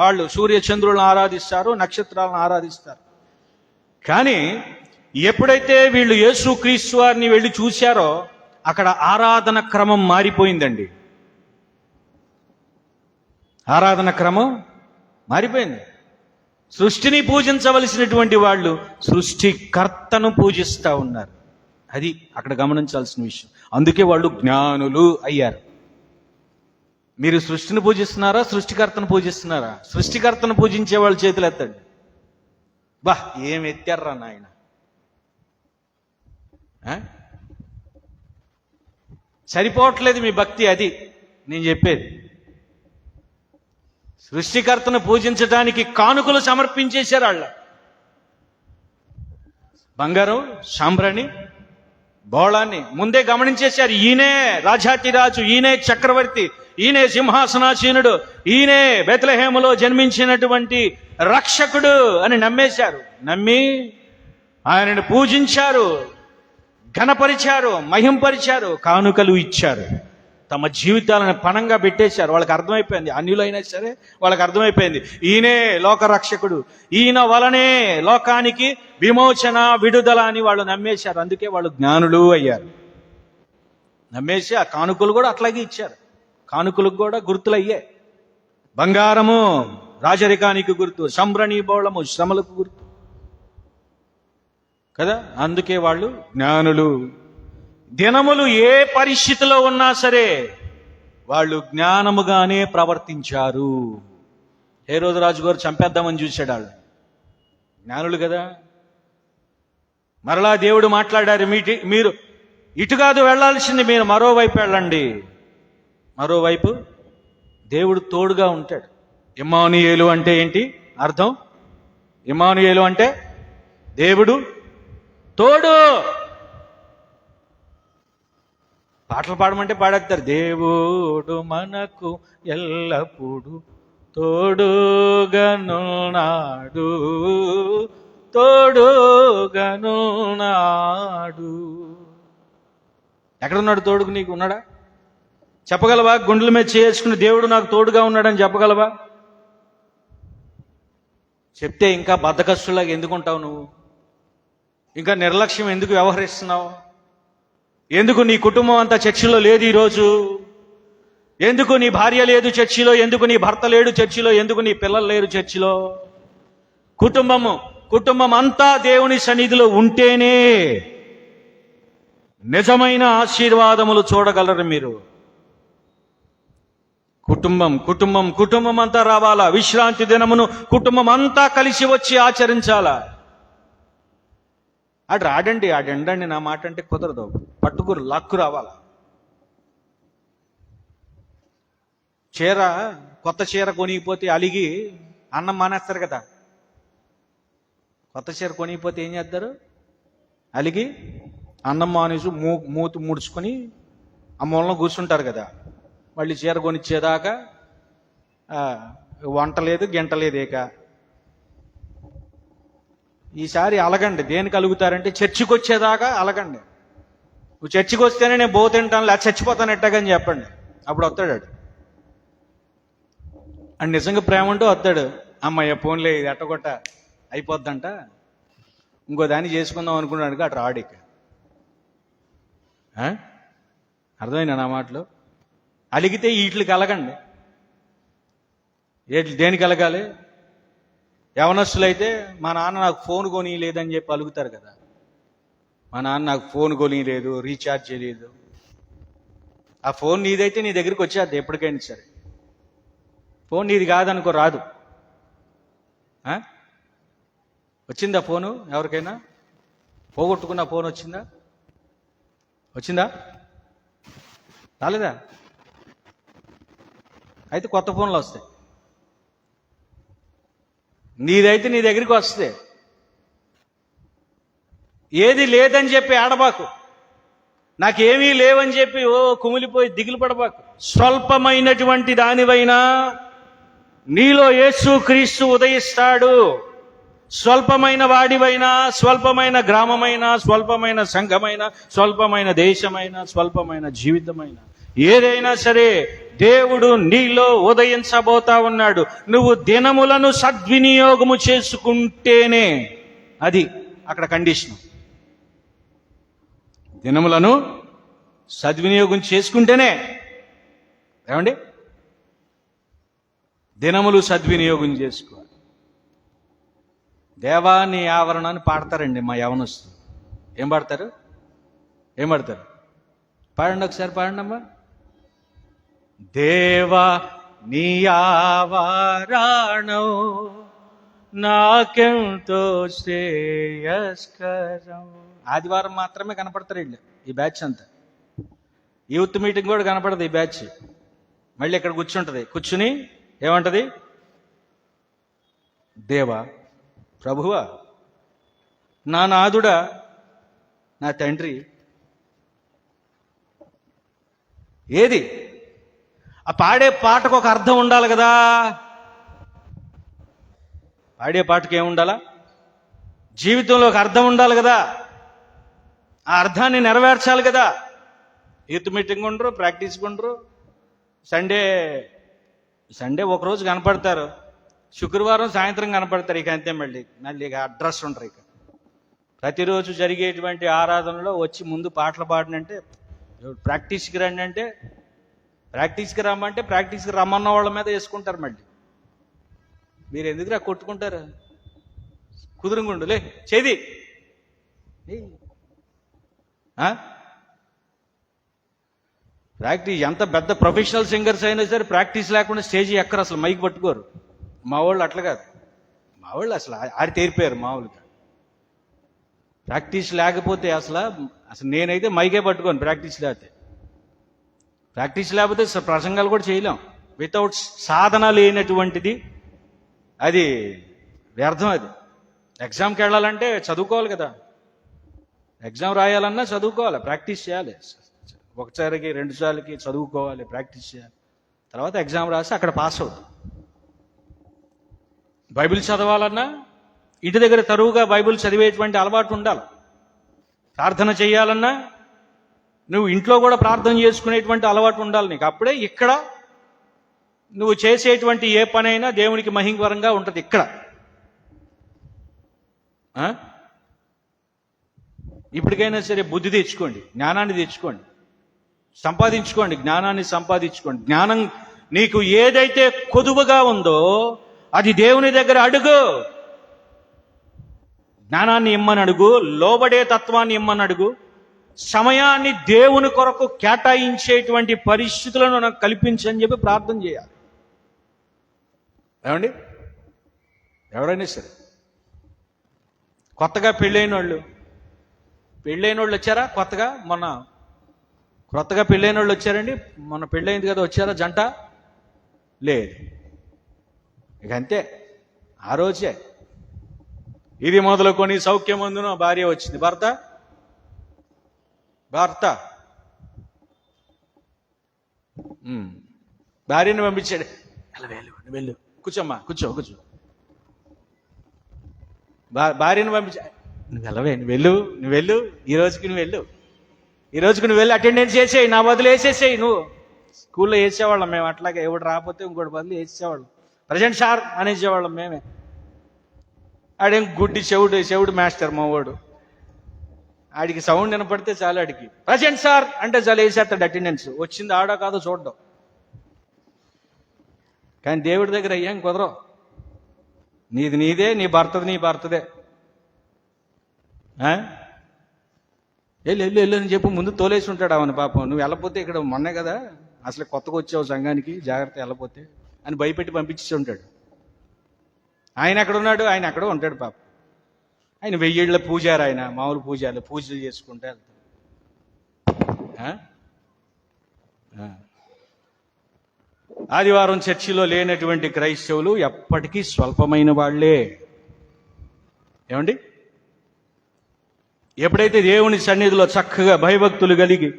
వాళ్ళు సూర్య చంద్రులను ఆరాధిస్తారు, నక్షత్రాలను ఆరాధిస్తారు. కానీ ఎప్పుడైతే వీళ్ళు యేసు క్రీస్తు వారిని వెళ్ళి చూశారో అక్కడ ఆరాధన క్రమం మారిపోయిందండి. ఆరాధన క్రమం మారిపోయింది. సృష్టిని పూజించవలసినటువంటి వాళ్ళు సృష్టికర్తను పూజిస్తూ ఉన్నారు. అది అక్కడ గమనించాల్సిన విషయం. అందుకే వాళ్ళు జ్ఞానులు అయ్యారు. మీరు సృష్టిని పూజిస్తున్నారా, సృష్టికర్తను పూజిస్తున్నారా? సృష్టికర్తను పూజించే వాళ్ళు చేతులు ఎత్తండి. బా ఏం ఎత్తారా నాయన. సరిపోవట్లేదు మీ భక్తి. అది నేను చెప్పేది. సృష్టికర్తను పూజించడానికి కానుకలు సమర్పించేశారు వాళ్ళ. బంగారం, సాంబ్రాణి, బోళాన్ని ముందే గమనించేశారు. ఈయనే రాజాతిరాజు, ఈయనే చక్రవర్తి, ఈయనే సింహాసనాసీనుడు, ఈయనే బెత్లెహేములో జన్మించినటువంటి రక్షకుడు అని నమ్మేశారు. నమ్మి ఆయనను పూజించారు, ఘనపరిచారు, మహింపరిచారు, కానుకలు ఇచ్చారు, తమ జీవితాలను పణంగా పెట్టేశారు. వాళ్ళకి అర్థమైపోయింది, అన్యులైనా సరే వాళ్ళకి అర్థమైపోయింది ఈయనే లోక రక్షకుడు, ఈయన వలనే లోకానికి విమోచన, విడుదల అని వాళ్ళు నమ్మేశారు. అందుకే వాళ్ళు జ్ఞానులు అయ్యారు. నమ్మేసి ఆ కానుకలు కూడా అట్లాగే ఇచ్చారు. కానుకలకు కూడా గుర్తులు అయ్యాయి. బంగారము రాజరికానికి గుర్తు, సంబ్రణి బోళము శ్రమలకు గుర్తు. కదా, అందుకే వాళ్ళు జ్ఞానులు. దినములు ఏ పరిస్థితిలో ఉన్నా సరే వాళ్ళు జ్ఞానముగానే ప్రవర్తించారు. హేరోదు రాజు గారు చంపేద్దామని చూశాడు, వాళ్ళు జ్ఞానులు కదా. మరలా దేవుడు మాట్లాడారు, మీరు ఇటు కాదు వెళ్ళాల్సింది, మీరు మరోవైపు వెళ్ళండి. మరోవైపు దేవుడు తోడుగా ఉంటాడు. ఇమ్మానుయేలు అంటే ఏంటి అర్థం? ఇమ్మానుయేలు అంటే దేవుడు తోడు. పాటలు పాడమంటే పాడేస్తారు, దేవుడు మనకు ఎల్లప్పుడూ తోడుగనున్నాడు, తోడుగనున్నాడు. ఎక్కడున్నాడు తోడుకు? నీకు ఉన్నాడా? చెప్పగలవా? గుండెల మీద చేసుకుని దేవుడు నాకు తోడుగా ఉన్నాడని చెప్పగలవా? చెప్తే ఇంకా బద్ధకస్తులాగా ఎందుకు ఉంటావు నువ్వు? ఇంకా నిర్లక్ష్యం ఎందుకు వ్యవహరిస్తున్నావు? ఎందుకు నీ కుటుంబం అంతా చర్చిలో లేదు ఈరోజు? ఎందుకు నీ భార్య లేదు చర్చిలో? ఎందుకు నీ భర్త లేడు చర్చిలో? ఎందుకు నీ పిల్లలు లేరు చర్చిలో? కుటుంబం అంతా దేవుని సన్నిధిలో ఉంటేనే నిజమైన ఆశీర్వాదములు చూడగలరు మీరు. కుటుంబం అంతా రావాలా. విశ్రాంతి దినమును కుటుంబం అంతా కలిసి వచ్చి ఆచరించాలా. ఆడండి నా మాట అంటే కుదరదు. పట్టుకురు లాక్కు రావాలా. కొత్త చీర కొనిగిపోతే అలిగి అన్నం మానేస్తారు కదా. కొత్త చీర కొనిగిపోతే ఏం చేస్తారు? అలిగి అన్నం మానేసి మూతి ముడుచుకొని ఆ మూలలో కూర్చుంటారు కదా. మళ్ళీ చీర కొనిచ్చేదాకా వంట లేదు గింట లేదు. ఈసారి అలగండి. దేనికి అలుగుతారంటే చర్చికి వచ్చేదాకా అలగండి. నువ్వు చర్చికి వస్తేనే నేను బో తింటాను, లేదా చచ్చిపోతాను ఎట్టగని చెప్పండి. అప్పుడు వస్తాడు అండ్ నిజంగా ప్రేమ ఉంటూ వస్తాడు. అమ్మయ్య ఫోన్లే ఇది ఎట్టగొట్ట అయిపోద్దంట, ఇంకో దాన్ని చేసుకుందాం అనుకున్నాడు. అటు రాడిక. అర్థమైనా నా మాటలు? అలిగితే వీటికి అలగండి. దేనికి అలగాలి? యవనస్తులైతే మా నాన్న నాకు ఫోన్ కొని లేదని చెప్పి అలుగుతారు కదా. మా నాన్న నాకు ఫోన్ కొని లేదు, రీఛార్జ్ చేయలేదు. ఆ ఫోన్ నీదైతే నీ దగ్గరికి వచ్చేది ఎప్పటికైనా సరే. ఫోన్ నీది కాదనుకో, రాదు. వచ్చిందా ఫోను? ఎవరికైనా పోగొట్టుకున్న ఫోన్ వచ్చిందా? రాలేదా? అయితే కొత్త ఫోన్లు వస్తాయి. నీదైతే నీ దగ్గరికి వస్తే ఏది లేదని చెప్పి ఆడబాకు, నాకేమీ లేవని చెప్పి కుమిలిపోయి దిగులు పడబాకు. స్వల్పమైనటువంటి దానివైనా నీలో యేసు క్రీస్తు ఉదయిస్తాడు. స్వల్పమైన వాడివైనా, స్వల్పమైన గ్రామమైనా, స్వల్పమైన సంఘమైనా, స్వల్పమైన దేశమైనా, స్వల్పమైన జీవితమైన ఏదైనా సరే దేవుడు నీలో ఉదయించబోతా ఉన్నాడు. నువ్వు దినములను సద్వినియోగము చేసుకుంటేనే, అది అక్కడ కండిషన్. దినములను సద్వినియోగం చేసుకుంటేనే. ఏమండి? దినములు సద్వినియోగం చేసుకోవాలి. దేవాన్ని ఆవరణాన్ని పాడతారండి మా యవనస్తులు. ఏం పాడతారు? పాడండి ఒకసారి, పాడండమ్మా. దేవా నీ ఆవరణం నాకెంతో శ్రేయస్కరం. ఆదివారం మాత్రమే కనపడతారు వీళ్ళు, ఈ బ్యాచ్ అంతా. యూత్ మీటింగ్ కూడా కనపడదు ఈ బ్యాచ్. మళ్ళీ ఇక్కడ కూర్చుని ఏమంటది? దేవా, ప్రభువా, నా నాదుడా, నా తండ్రి. ఏది? ఆ పాడే పాటకు ఒక అర్థం ఉండాలి కదా. పాడే పాటకు ఏముండాలా? జీవితంలో ఒక అర్థం ఉండాలి కదా. ఆ అర్థాన్ని నెరవేర్చాలి కదా. యూత్ మీటింగ్ ఉండరు, ప్రాక్టీస్ ఉండరు. సండే ఒకరోజు కనపడతారు, శుక్రవారం సాయంత్రం కనపడతారు. ఇక అంతే. మళ్ళీ ఇక అడ్రస్ ఉంటారు. ఇక ప్రతిరోజు జరిగేటువంటి ఆరాధనలో వచ్చి ముందు పాటలు పాడినంటే, ప్రాక్టీస్కి రండి అంటే ప్రాక్టీస్కి రమ్మంటే ప్రాక్టీస్కి రమ్మన్న వాళ్ళ మీద వేసుకుంటారు. మళ్ళీ మీరు ఎందుకురా కొట్టుకుంటారు? కుదురుగుండులే చేది ప్రాక్టీస్ ఎంత పెద్ద ప్రొఫెషనల్ సింగర్స్ అయినా సరే ప్రాక్టీస్ లేకుండా స్టేజ్ ఎక్కరు, అసలు మైక్ పట్టుకోరు. మా వాళ్ళు అట్లా కాదు, మా వాళ్ళు అసలు ఆడి తేరిపోయారు మామూలుగా. ప్రాక్టీస్ లేకపోతే అసలు నేనైతే మైకే పట్టుకోను ప్రాక్టీస్ లేకపోతే ప్రసంగాలు కూడా చేయలేం. వితౌట్ సాధన లేనటువంటిది అది వ్యర్థం. అది ఎగ్జామ్కి వెళ్ళాలంటే చదువుకోవాలి కదా, ఎగ్జామ్ రాయాలన్నా చదువుకోవాలి, ప్రాక్టీస్ చేయాలి. ఒకసారికి 2 సార్లకి చదువుకోవాలి, ప్రాక్టీస్ చేయాలి, తర్వాత ఎగ్జామ్ రాసి అక్కడ పాస్ అవుతుంది. బైబిల్ చదవాలన్నా ఇంటి దగ్గర తరువుగా బైబిల్ చదివేటువంటి అలవాటు ఉండాలి. ప్రార్థన చేయాలన్నా నువ్వు ఇంట్లో కూడా ప్రార్థన చేసుకునేటువంటి అలవాటు ఉండాలి నీకు. అప్పుడే ఇక్కడ నువ్వు చేసేటువంటి ఏ పనైనా దేవునికి మహిమకరంగా ఉంటుంది. ఇక్కడ ఇప్పటికైనా సరే బుద్ధి తెచ్చుకోండి, జ్ఞానాన్ని తెచ్చుకోండి, సంపాదించుకోండి, జ్ఞానాన్ని సంపాదించుకోండి. జ్ఞానం నీకు ఏదైతే కొదువుగా ఉందో అది దేవుని దగ్గర అడుగు. జ్ఞానాన్ని ఇమ్మని అడుగు, లోబడే తత్వాన్ని ఇమ్మని అడుగు, సమయాన్ని దేవుని కొరకు కేటాయించేటువంటి పరిస్థితులను నాకు కల్పించని చెప్పి ప్రార్థన చేయాలి. ఏమండి, ఎవరైనా సరే కొత్తగా పెళ్ళైన వాళ్ళు వచ్చారా? కొత్తగా పెళ్ళైన వాళ్ళు వచ్చారండి? మొన్న పెళ్ళైంది కదా, వచ్చారా జంట? లేదు. ఇక అంతే, ఆ రోజే ఇది మొదలుకొని సౌఖ్యమందున భార్య వచ్చింది. భర్త భార్యను పంపించాడు. వెళ్ళు, కూర్చోమ్మా, కూర్చో. భార్యను పంపించా, నువ్వు వెళ్ళు, ఈ రోజుకి నువ్వు వెళ్ళి అటెండెన్స్ చేసేయి, నా బదులు వేసేసేయి. నువ్వు స్కూల్లో వేసేవాళ్ళం మేము అట్లాగే, ఎవడు రాకపోతే ఇంకోటి బదులు వేసేవాళ్ళం. ప్రజెంట్ సార్ అనేసేవాళ్ళం మేమే. ఆడేం గుడ్డి చెవుడు మాస్టర్ మా వాడు. ఆడికి సౌండ్ వినపడితే చాలు, ఆడికి ప్రజెంట్ సార్ అంటే చాలు వేసేస్తాడు అటెండెన్స్. వచ్చింది ఆడో కాదో చూడడం. కానీ దేవుడి దగ్గర అయ్యాం కుదరవు. నీది నీదే, నీ భర్తదే. వెళ్ళు అని చెప్పి ముందు తోలేసి ఉంటాడు అవని పాపం. నువ్వు వెళ్ళపోతే ఇక్కడ మొన్నే కదా అసలు కొత్తగా వచ్చావు సంఘానికి, జాగ్రత్త వెళ్ళపోతే అని భయపెట్టి పంపించి ఉంటాడు. ఆయన ఎక్కడ ఉన్నాడు? ఆయన అక్కడ ఉంటాడు పాపం. ఆయన 1000 ఏళ్ల పూజారు, ఆయన మామూలు పూజలు చేసుకుంటే వెళ్తాడు. ఆదివారం చర్చిలో లేనటువంటి క్రైస్తవులు ఎప్పటికీ స్వల్పమైన వాళ్లే. ఏమండి, ఎప్పుడైతే దేవుని సన్నిధిలో చక్కగా భయభక్తులు కలిగి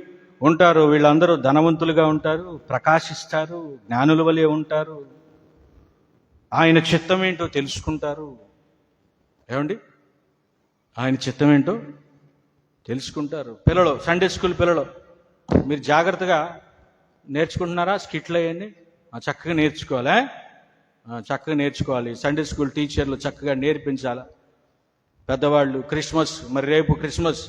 ఉంటారో వీళ్ళందరూ ధనవంతులుగా ఉంటారు, ప్రకాశిస్తారు, జ్ఞానుల వలె ఉంటారు, ఆయన చిత్తం ఏంటో తెలుసుకుంటారు. ఏమండి, ఆయన చిత్తం ఏంటో తెలుసుకుంటారు. పిల్లలు, సండే స్కూల్ పిల్లలు, మీరు జాగ్రత్తగా నేర్చుకుంటున్నారా? స్కిట్లు అవన్నీ చక్కగా నేర్చుకోవాలి. సండే స్కూల్ టీచర్లు చక్కగా నేర్పించాలా. పెద్దవాళ్ళు క్రిస్మస్, మరి రేపు క్రిస్మస్,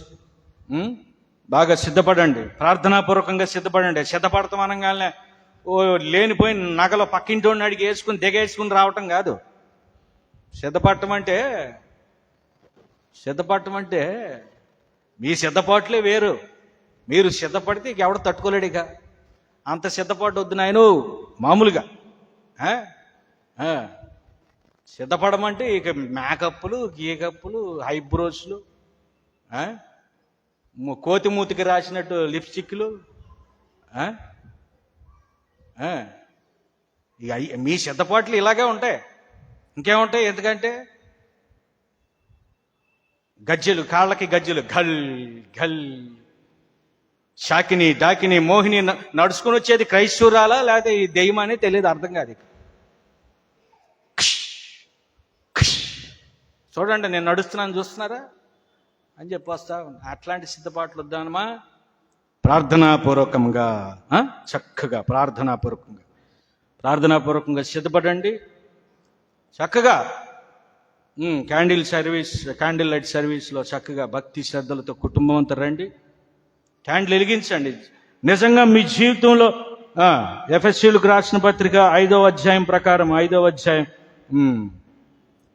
బాగా సిద్ధపడండి, ప్రార్థనాపూర్వకంగా సిద్ధపడండి. సిద్ధపడతాం అనగానే లేనిపోయిన నగలు పక్కింటోడిని అడిగి దిగేసుకుని రావటం కాదు. సిద్ధపడటం అంటే మీ సిద్ధపాట్లే వేరు. మీరు సిద్ధపడితే ఇక ఎవడ తట్టుకోలేడు. ఇక అంత సిద్ధపాటు వద్దు నాయను. మామూలుగా సిద్ధపడమంటే ఇక మేకప్లు, గీకప్పులు, ఐబ్రోస్లు, కోతి మూతికి రాసినట్టు లిప్స్టిక్లు, ఇక మీ సిద్ధపాట్లు ఇలాగే ఉంటాయి. ఇంకేముంటాయి? ఎందుకంటే గజ్జెలు, కాళ్ళకి గజ్జెలు, ఘల్ ఘల్, షాకిని, డాకిని, మోహిని నడుచుకుని వచ్చేది క్రైస్తవురాలా లేకపోతే ఈ దెయ్యమని తెలియదు, అర్థం కాదు. చూడండి, నేను నడుస్తున్నాను చూస్తున్నారా అని చెప్పి వస్తా. అట్లాంటి సిద్ధపాట్లు వద్దానమా? ప్రార్థనాపూర్వకంగా చక్కగా ప్రార్థనాపూర్వకంగా సిద్ధపడండి. చక్కగా క్యాండిల్ లైట్ సర్వీస్లో చక్కగా భక్తి శ్రద్ధలతో కుటుంబం అంతా రండి. క్యాండిల్ వెలిగించండి. నిజంగా మీ జీవితంలో ఎఫెసీయులకు రాసిన పత్రిక 5వ అధ్యాయం ప్రకారం 5వ అధ్యాయం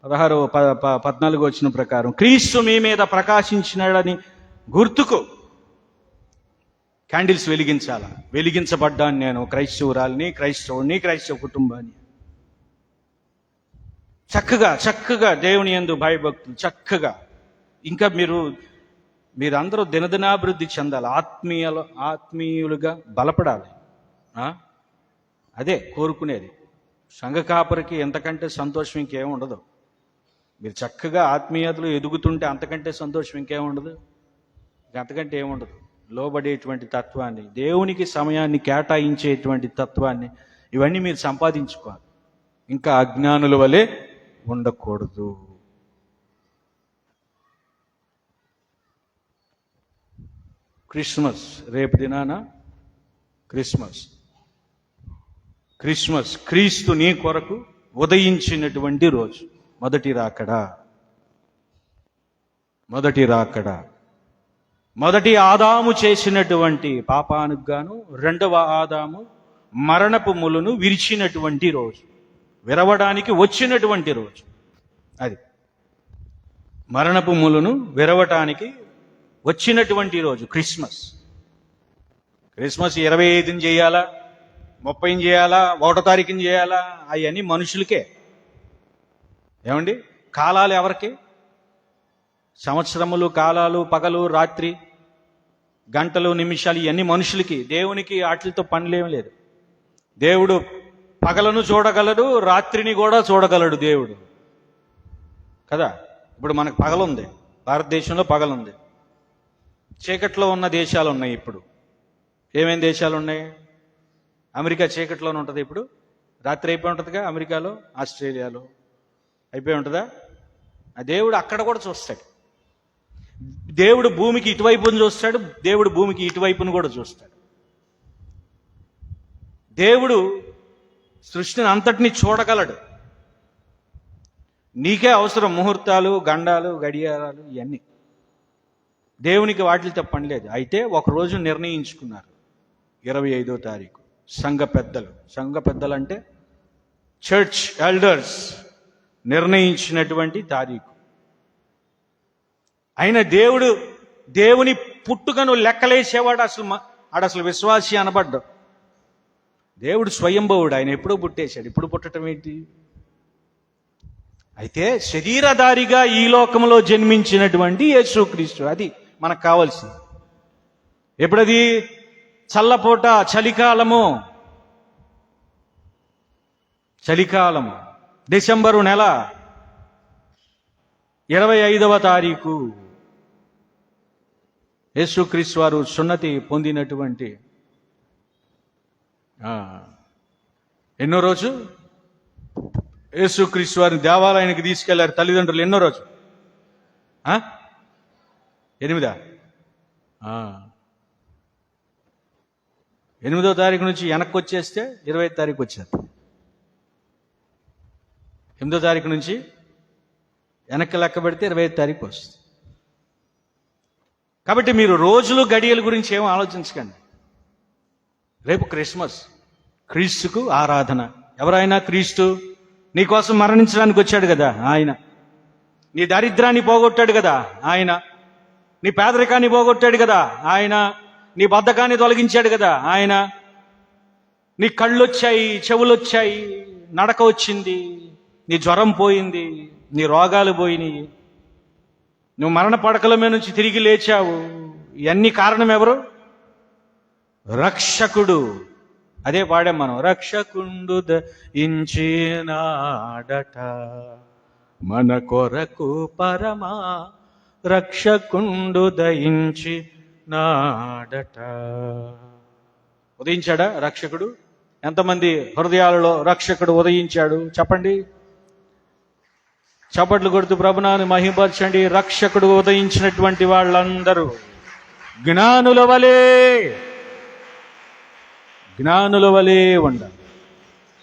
14 వచ్చిన ప్రకారం క్రీస్తు మీ మీద ప్రకాశించినాడని గుర్తుకు క్యాండిల్స్ వెలిగించాలా. వెలిగించబడ్డాను నేను, క్రైస్తవురాల్ని, క్రైస్తవుని, క్రైస్తవ కుటుంబాన్ని. చక్కగా దేవుని యందు భయభక్తులు చక్కగా. ఇంకా మీరందరూ దినదినాభివృద్ధి చెందాలి, ఆత్మీయులుగా బలపడాలి. అదే కోరుకునేది. సంఘ కాపరికి ఎంతకంటే సంతోషం ఇంకేం ఉండదు. మీరు చక్కగా ఆత్మీయతలు ఎదుగుతుంటే అంతకంటే సంతోషం ఇంకేం ఉండదు, అంతకంటే ఏముండదు. లోబడేటువంటి తత్వాన్ని, దేవునికి సమయాన్ని కేటాయించేటువంటి తత్వాన్ని, ఇవన్నీ మీరు సంపాదించుకోవాలి. ఇంకా అజ్ఞానుల వలె ఉండకూడదు. క్రిస్మస్ రేపు దినాన క్రిస్మస్ క్రీస్తు నీ కొరకు ఉదయించినటువంటి రోజు. మొదటి రాకడ. మొదటి ఆదాము చేసినటువంటి పాపానికి గాను రెండవ ఆదాము మరణపు ములును విరిచినటువంటి రోజు, విరవడానికి వచ్చినటువంటి రోజు. అది మరణపు ములును విరవటానికి వచ్చినటువంటి రోజు క్రిస్మస్. 25ని చేయాలా, 30ని చేయాలా, 1వ తారీఖుని చేయాలా, అవన్నీ మనుషులకే. ఏమండి, కాలాలు ఎవరికి? సంవత్సరములు, కాలాలు, పగలు, రాత్రి, గంటలు, నిమిషాలు, ఇవన్నీ మనుషులకి. దేవునికి వాటితో పనిలేం లేదు. దేవుడు పగలను చూడగలడు, రాత్రిని కూడా చూడగలడు దేవుడు కదా. ఇప్పుడు మనకు పగలుంది, భారతదేశంలో పగలుంది. చీకట్లో ఉన్న దేశాలు ఉన్నాయి. ఇప్పుడు ఏమేం దేశాలు ఉన్నాయి? అమెరికా చీకట్లోనే ఉంటుంది. ఇప్పుడు రాత్రి అయిపోయి ఉంటుందిగా అమెరికాలో, ఆస్ట్రేలియాలో అయిపోయి ఉంటుందా? ఆ దేవుడు అక్కడ కూడా చూస్తాడు. దేవుడు భూమికి ఇటువైపును చూస్తాడు, దేవుడు భూమికి ఇటువైపును కూడా చూస్తాడు. దేవుడు సృష్టిని అంతటిని చూడగలడు. నీకే అవసరం ముహూర్తాలు, గండాలు, గడియారాలు, ఇవన్నీ. దేవునికి వాటితో పని లేదు. అయితే ఒకరోజు నిర్ణయించుకున్నారు, 25వ తారీఖు. సంఘ పెద్దలు అంటే చర్చ్ ఎల్డర్స్ నిర్ణయించినటువంటి తారీఖు. అయినా దేవుని పుట్టుకను లెక్కలేసేవాడు అసలు విశ్వాసి అనబడ్డాడు. దేవుడు స్వయంభవుడు, ఆయన ఎప్పుడో పుట్టేశాడు. ఇప్పుడు పుట్టడం ఏంటి? అయితే శరీరధారిగా ఈ లోకంలో జన్మించినటువంటి యేసుక్రీస్తు, అది మనకు కావాల్సింది. ఎప్పుడది? చల్లపూట, చలికాలము డిసెంబరు నెల 25వ తారీఖు యేసుక్రీస్తు వారు సున్నతి పొందినటువంటి ఎన్నో రోజు? యేసుక్రీస్తు వారిని దేవాలయానికి తీసుకెళ్లారు తల్లిదండ్రులు. ఎన్నో రోజు? 8. 8వ తారీఖు నుంచి వెనక్కి వచ్చేస్తే 25వ తారీఖు వచ్చారు. 8వ తారీఖు నుంచి వెనక్కి లెక్క పెడితే 25వ తారీఖు వస్తుంది. కాబట్టి మీరు రోజులు, గడియల గురించి ఏమో ఆలోచించకండి. రేపు క్రిస్మస్, క్రీస్తుకు ఆరాధన. ఎవరైనా క్రీస్తు నీకోసం మరణించడానికి వచ్చాడు కదా ఆయన. నీ దారిద్రాన్ని పోగొట్టాడు కదా ఆయన. నీ పేదరికాన్ని పోగొట్టాడు కదా ఆయన. నీ బద్ధకాన్ని తొలగించాడు కదా ఆయన. నీ కళ్ళు వచ్చాయి, చెవులు వచ్చాయి, నడక వచ్చింది, నీ జ్వరం పోయింది, నీ రోగాలు పోయినాయి, నువ్వు మరణ పడకల మీద నుంచి తిరిగి లేచావు. ఇవన్నీ కారణం ఎవరు? రక్షకుడు. అదే పాడాం మనం, రక్షకుండు దయించినాడట మన కొరకు పరమా రక్షకుండు దయించినాడట. ఉదయించాడా రక్షకుడు? ఎంతమంది హృదయాలలో రక్షకుడు ఉదయించాడు చెప్పండి. చప్పట్లు కొడుతూ ప్రభునాను మహిమపరచండి. రక్షకుడు ఉదయించినటువంటి వాళ్ళందరూ జ్ఞానుల వలె ఉండాలి.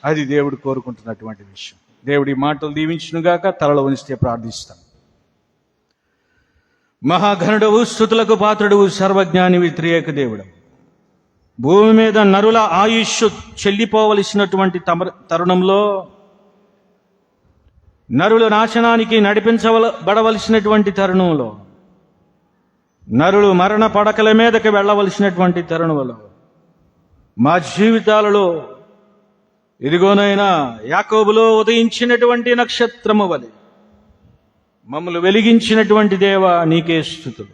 అది దేవుడు కోరుకుంటున్నటువంటి విషయం. దేవుడి మాటలు దీవించునుగాక. తలలో ఉంచితే ప్రార్థిస్తాం. మహాఘనుడవు, స్తుతులకు పాత్రుడవు, సర్వజ్ఞాని, త్రియేక దేవుడు, భూమి మీద నరుల ఆయుష్ చెల్లిపోవలసినటువంటి తరుణంలో నరులు నాశనానికి నడిపించబడవలసినటువంటి తరుణంలో, నరులు మరణ పడకల మీదకి వెళ్ళవలసినటువంటి తరుణంలో, మా జీవితాలలో ఇదిగోనైనా యాకోబులో ఉదయించినటువంటి నక్షత్రము వలె మమ్మల్ని వెలిగించినటువంటి దేవా నీకే స్తుతులు.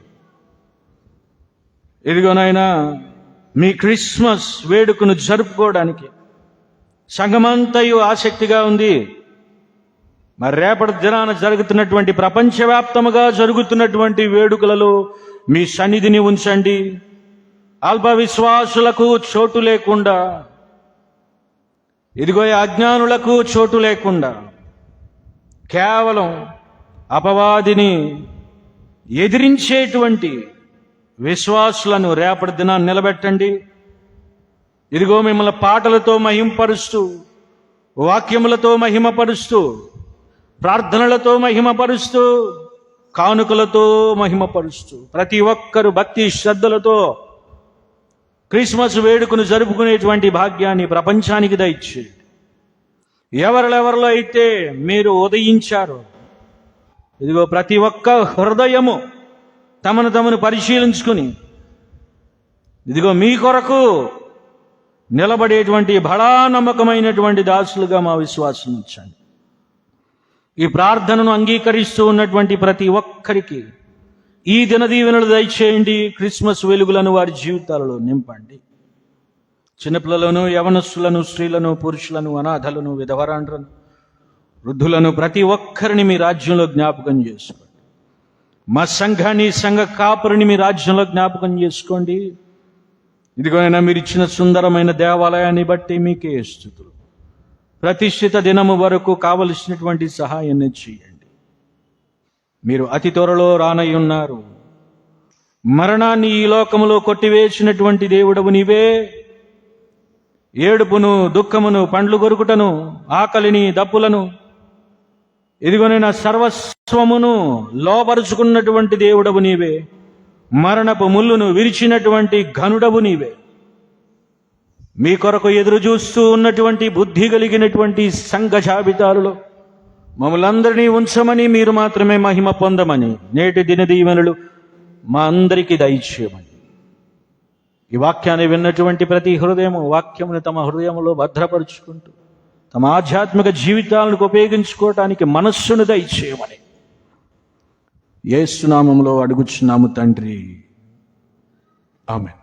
ఇదిగోనైనా మీ క్రిస్మస్ వేడుకను జరుపుకోవడానికి సంఘమంతయు ఆసక్తిగా ఉంది. మరి రేపటి దినాన జరుగుతున్నటువంటి ప్రపంచవ్యాప్తముగా జరుగుతున్నటువంటి వేడుకలలో మీ సన్నిధిని ఉంచండి. అల్ప విశ్వాసులకు చోటు లేకుండా, ఇదిగో అజ్ఞానులకు చోటు లేకుండా, కేవలం అపవాదిని ఎదిరించేటువంటి విశ్వాసులను రేపటి దినాన్ని నిలబెట్టండి. ఇదిగో మిమ్మల్ని పాటలతో మహిమపరుస్తూ, వాక్యములతో మహిమపరుస్తూ, ప్రార్థనలతో మహిమపరుస్తూ, కానుకలతో మహిమపరుస్తూ, ప్రతి ఒక్కరు భక్తి శ్రద్ధలతో క్రిస్మస్ వేడుకను జరుపుకునేటువంటి భాగ్యాన్ని ప్రపంచానికి దయచేయండి. ఎవరిలో అయితే మీరు ఉదయించారో, ఇదిగో ప్రతి ఒక్క హృదయము తమను పరిశీలించుకుని, ఇదిగో మీ కొరకు నిలబడేటువంటి బడా నమ్మకమైనటువంటి దాసులుగా మా విశ్వాసం ఉంచండి. ఈ ప్రార్థనను అంగీకరిస్తూ ఉన్నటువంటి ప్రతి ఒక్కరికి ఈ దినదీవెనలు దయచేయండి. క్రిస్మస్ వెలుగులను వారి జీవితాలలో నింపండి. చిన్నపిల్లలను, యవనస్తులను, స్త్రీలను, పురుషులను, అనాథలను, విధవరాండ్రను, వృద్ధులను, ప్రతి ఒక్కరిని మీ రాజ్యంలో జ్ఞాపకం చేసుకోండి. మా సంఘాన్ని, సంఘ కాపురిని మీ రాజ్యంలో జ్ఞాపకం చేసుకోండి. ఇదిగోనైనా మీరు ఇచ్చిన సుందరమైన దేవాలయాన్ని బట్టి మీకే స్తుతులు. ప్రతిష్ఠిత దినము వరకు కావలసినటువంటి సహాయాన్ని చేయండి. మీరు అతి త్వరలో రానయ్యున్నారు. మరణాన్ని ఈ లోకములో కొట్టివేసినటువంటి దేవుడవు నీవే. ఏడుపును, దుఃఖమును, పండ్లు గొరుకుటను, ఆకలిని, దప్పులను, ఇదిగోనైనా సర్వస్వమును లోపరుచుకున్నటువంటి దేవుడవు నీవే. మరణపు ముళ్ళును విరిచినటువంటి ఘనుడవు నీవే. మీ కొరకు ఎదురు చూస్తూ ఉన్నటువంటి బుద్ధి కలిగినటువంటి సంఘ జాబితాలలో మమ్మల్ందరినీ ఉంచమని, మీరు మాత్రమే మహిమ పొందమని నేటి దినదీవెనలు మా అందరికీ దయచేయమని, ఈ వాక్యాన్ని విన్నటువంటి ప్రతి హృదయము వాక్యమును తమ హృదయంలో భద్రపరుచుకుంటూ తమ ఆధ్యాత్మిక జీవితాలను ఉపయోగించుకోవటానికి మనస్సును దయచేయమని యేసు నామములో అడుగుచున్నాము తండ్రి. ఆమేన్.